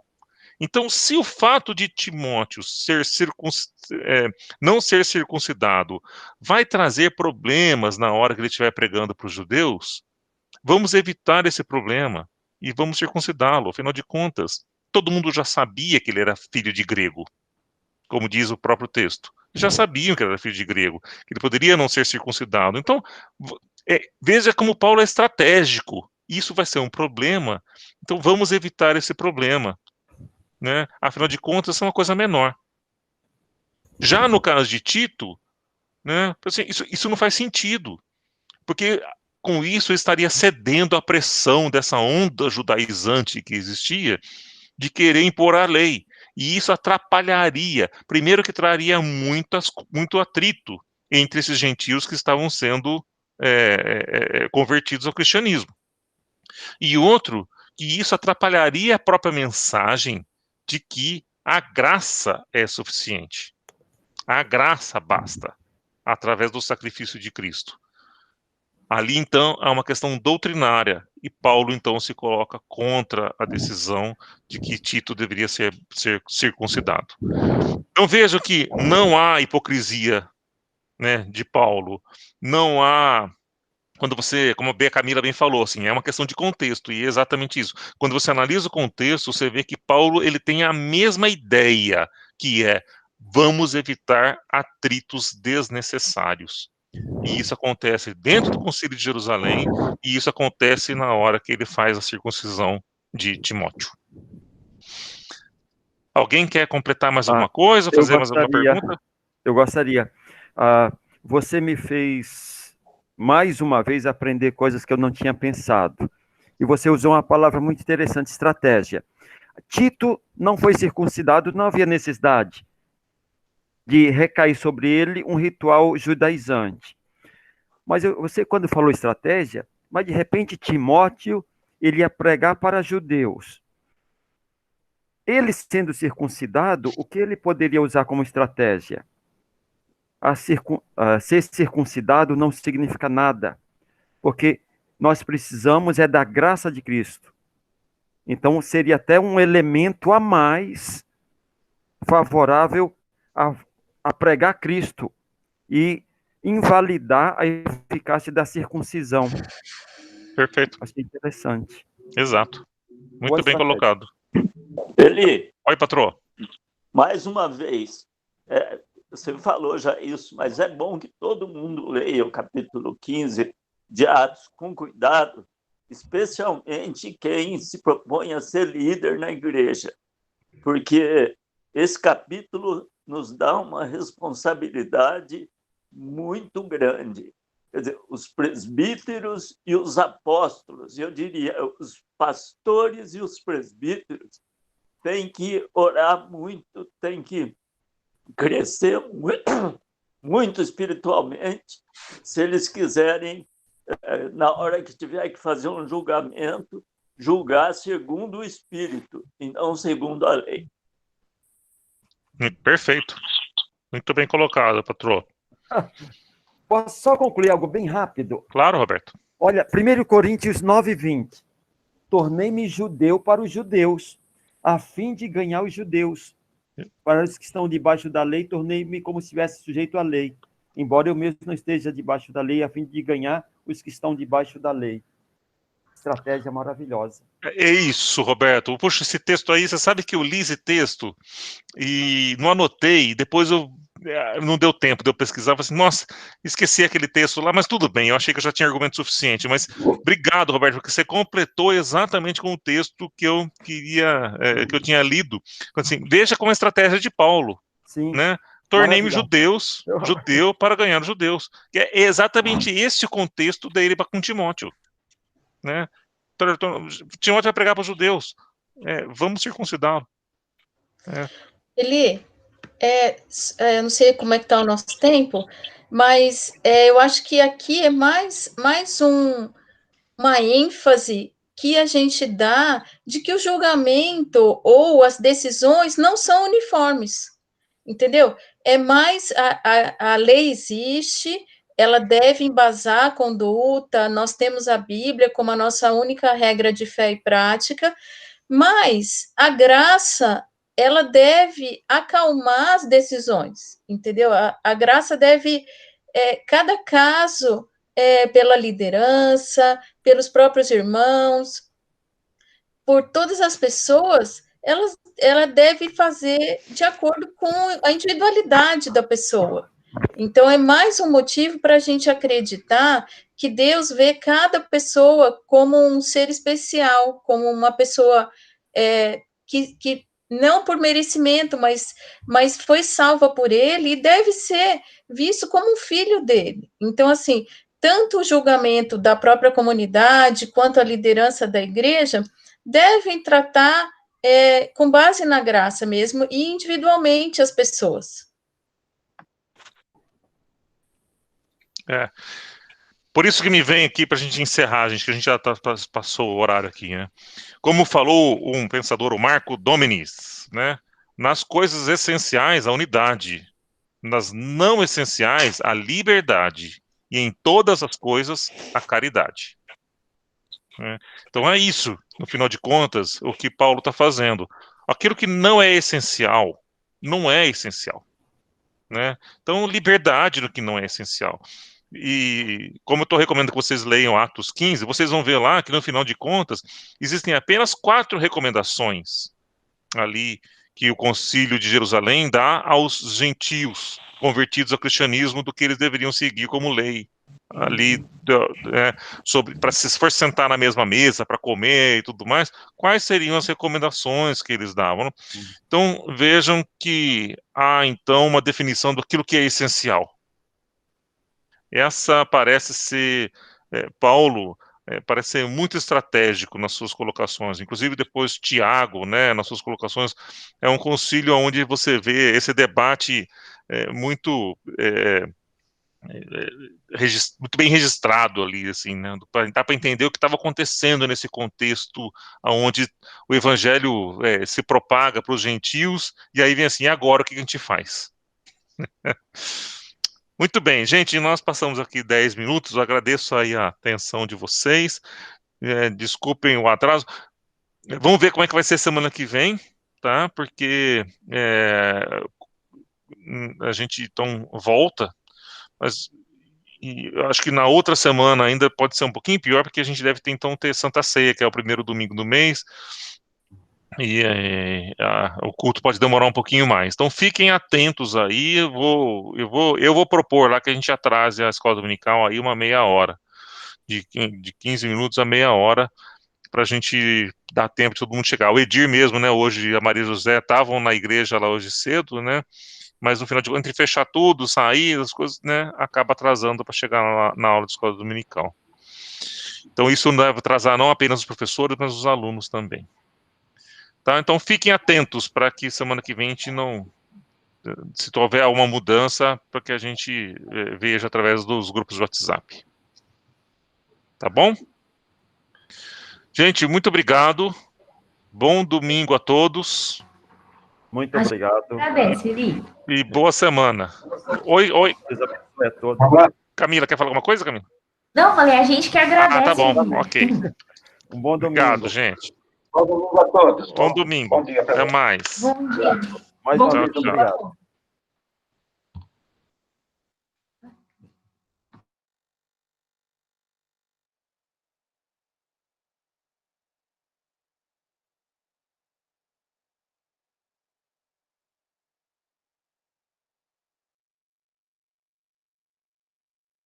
Então, se o fato de Timóteo não ser circuncidado vai trazer problemas na hora que ele estiver pregando para os judeus, vamos evitar esse problema e vamos circuncidá-lo. Afinal de contas, todo mundo já sabia que ele era filho de grego, como diz o próprio texto. Já sabiam que ele era filho de grego, que ele poderia não ser circuncidado. Então, veja como Paulo é estratégico. Isso vai ser um problema, então vamos evitar esse problema. né? Afinal de contas, é uma coisa menor. Já no caso de Tito, né, assim, isso não faz sentido, porque com isso eu estaria cedendo à pressão dessa onda judaizante que existia de querer impor a lei. E isso atrapalharia, primeiro que traria muito atrito entre esses gentios que estavam sendo convertidos ao cristianismo. E outro, que isso atrapalharia a própria mensagem de que a graça é suficiente. A graça basta, através do sacrifício de Cristo. Ali, então, há uma questão doutrinária, e Paulo, então, se coloca contra a decisão de que Tito deveria ser circuncidado. Então, vejo que não há hipocrisia, né, de Paulo, não há, quando você, como a Camila bem falou, assim, é uma questão de contexto, e é exatamente isso. Quando você analisa o contexto, você vê que Paulo, ele tem a mesma ideia, que é, vamos evitar atritos desnecessários. E isso acontece dentro do Concílio de Jerusalém, e isso acontece na hora que ele faz a circuncisão de Timóteo. Alguém quer completar mais alguma coisa, fazer mais alguma pergunta? Eu gostaria. Você me fez, mais uma vez, aprender coisas que eu não tinha pensado. E você usou uma palavra muito interessante, estratégia. Tito não foi circuncidado, não havia necessidade de recair sobre ele um ritual judaizante. Mas você, quando falou estratégia, mas de repente Timóteo, ele ia pregar para judeus. Ele sendo circuncidado, o que ele poderia usar como estratégia? Ser circuncidado não significa nada, porque nós precisamos da graça de Cristo. Então, seria até um elemento a mais favorável a pregar Cristo e invalidar a eficácia da circuncisão. Perfeito. Achei interessante. Exato. Muito bem colocado. Eli. Oi, patroa. Mais uma vez, você falou já isso, mas é bom que todo mundo leia o capítulo 15 de Atos com cuidado, especialmente quem se propõe a ser líder na igreja, porque esse capítulo nos dá uma responsabilidade muito grande. Quer dizer, os presbíteros e os apóstolos, eu diria, os pastores e os presbíteros têm que orar muito, têm que crescer muito espiritualmente, se eles quiserem, na hora que tiver que fazer um julgamento, julgar segundo o Espírito e não segundo a lei. Perfeito. Muito bem colocado, patroa. Posso só concluir algo bem rápido? Claro, Roberto. Olha, 1 Coríntios 9:20. Tornei-me judeu para os judeus, a fim de ganhar os judeus. Para os que estão debaixo da lei, tornei-me como se estivesse sujeito à lei, embora eu mesmo não esteja debaixo da lei, a fim de ganhar os que estão debaixo da lei. Estratégia maravilhosa. É isso, Roberto. Puxa, esse texto aí, você sabe que eu li esse texto e não anotei, depois não deu tempo de eu pesquisar, falei assim, nossa, esqueci aquele texto lá, mas tudo bem, eu achei que eu já tinha argumento suficiente, mas obrigado, Roberto, porque você completou exatamente com o texto que eu queria, que eu tinha lido. Assim, veja como a estratégia de Paulo, Sim. né? Tornei-me judeu para ganhar os judeus. Que é exatamente esse o contexto dele para com Timóteo, né? Timóteo vai pregar para os judeus, vamos circuncidá-lo. Eli, eu não sei como é que está o nosso tempo, mas eu acho que aqui é mais uma ênfase que a gente dá de que o julgamento ou as decisões não são uniformes, entendeu? É mais, a lei existe, ela deve embasar a conduta, nós temos a Bíblia como a nossa única regra de fé e prática, mas a graça, ela deve acalmar as decisões, entendeu? A graça deve, cada caso, pela liderança, pelos próprios irmãos, por todas as pessoas, ela deve fazer de acordo com a individualidade da pessoa. Então, é mais um motivo para a gente acreditar que Deus vê cada pessoa como um ser especial, como uma pessoa que não por merecimento, mas foi salva por ele e deve ser visto como um filho dele. Então, assim, tanto o julgamento da própria comunidade quanto a liderança da igreja devem tratar com base na graça mesmo e individualmente as pessoas. Por isso que me vem aqui para a gente encerrar, gente, que a gente já passou o horário aqui, né? Como falou um pensador, o Marco Dominis, né? Nas coisas essenciais, a unidade. Nas não essenciais, a liberdade. E em todas as coisas, a caridade. Né? Então é isso, no final de contas, o que Paulo está fazendo. Aquilo que não é essencial, não é essencial. Né? Então, liberdade no que não é essencial. E como eu estou recomendando que vocês leiam Atos 15, vocês vão ver lá que no final de contas existem apenas 4 recomendações ali que o Concílio de Jerusalém dá aos gentios convertidos ao cristianismo do que eles deveriam seguir como lei ali sobre para se for sentar na mesma mesa para comer e tudo mais, quais seriam as recomendações que eles davam. Então vejam que há então uma definição daquilo que é essencial. Essa parece ser, Paulo parece ser muito estratégico nas suas colocações, inclusive depois Tiago, né, nas suas colocações, é um concílio onde você vê esse debate muito muito bem registrado ali, assim, né, dá para entender o que estava acontecendo nesse contexto onde o evangelho se propaga para os gentios, e aí vem assim, e agora o que a gente faz? Muito bem, gente, nós passamos aqui 10 minutos, eu agradeço aí a atenção de vocês, desculpem o atraso, vamos ver como é que vai ser semana que vem, tá, porque a gente então volta, mas eu acho que na outra semana ainda pode ser um pouquinho pior, porque a gente deve então ter Santa Ceia, que é o primeiro domingo do mês, e o culto pode demorar um pouquinho mais. Então fiquem atentos aí, eu vou propor lá que a gente atrase a escola dominical aí uma meia hora, de 15 minutos a meia hora, para a gente dar tempo de todo mundo chegar. O Edir mesmo, né, hoje, e a Maria José estavam na igreja lá hoje cedo, né, mas no final de contas, entre fechar tudo, sair, as coisas, né, acaba atrasando para chegar na aula de escola dominical. Então isso não deve atrasar não apenas os professores, mas os alunos também. Tá? Então fiquem atentos para que semana que vem a gente não, se houver alguma mudança, para que a gente veja através dos grupos de WhatsApp. Tá bom? Gente, muito obrigado. Bom domingo a todos. Muito obrigado. Agradece, Felipe. E boa semana. Oi. Deus abençoe a todos. Camila, quer falar alguma coisa, Camila? Não, falei, a gente que agradece. Tá bom, Felipe. ok. Um bom domingo. Obrigado, gente. Bom domingo a todos. Bom domingo. Bom dia pra Até todos. mais. Bom dia. Mais Bom uma vez, domingo. obrigado.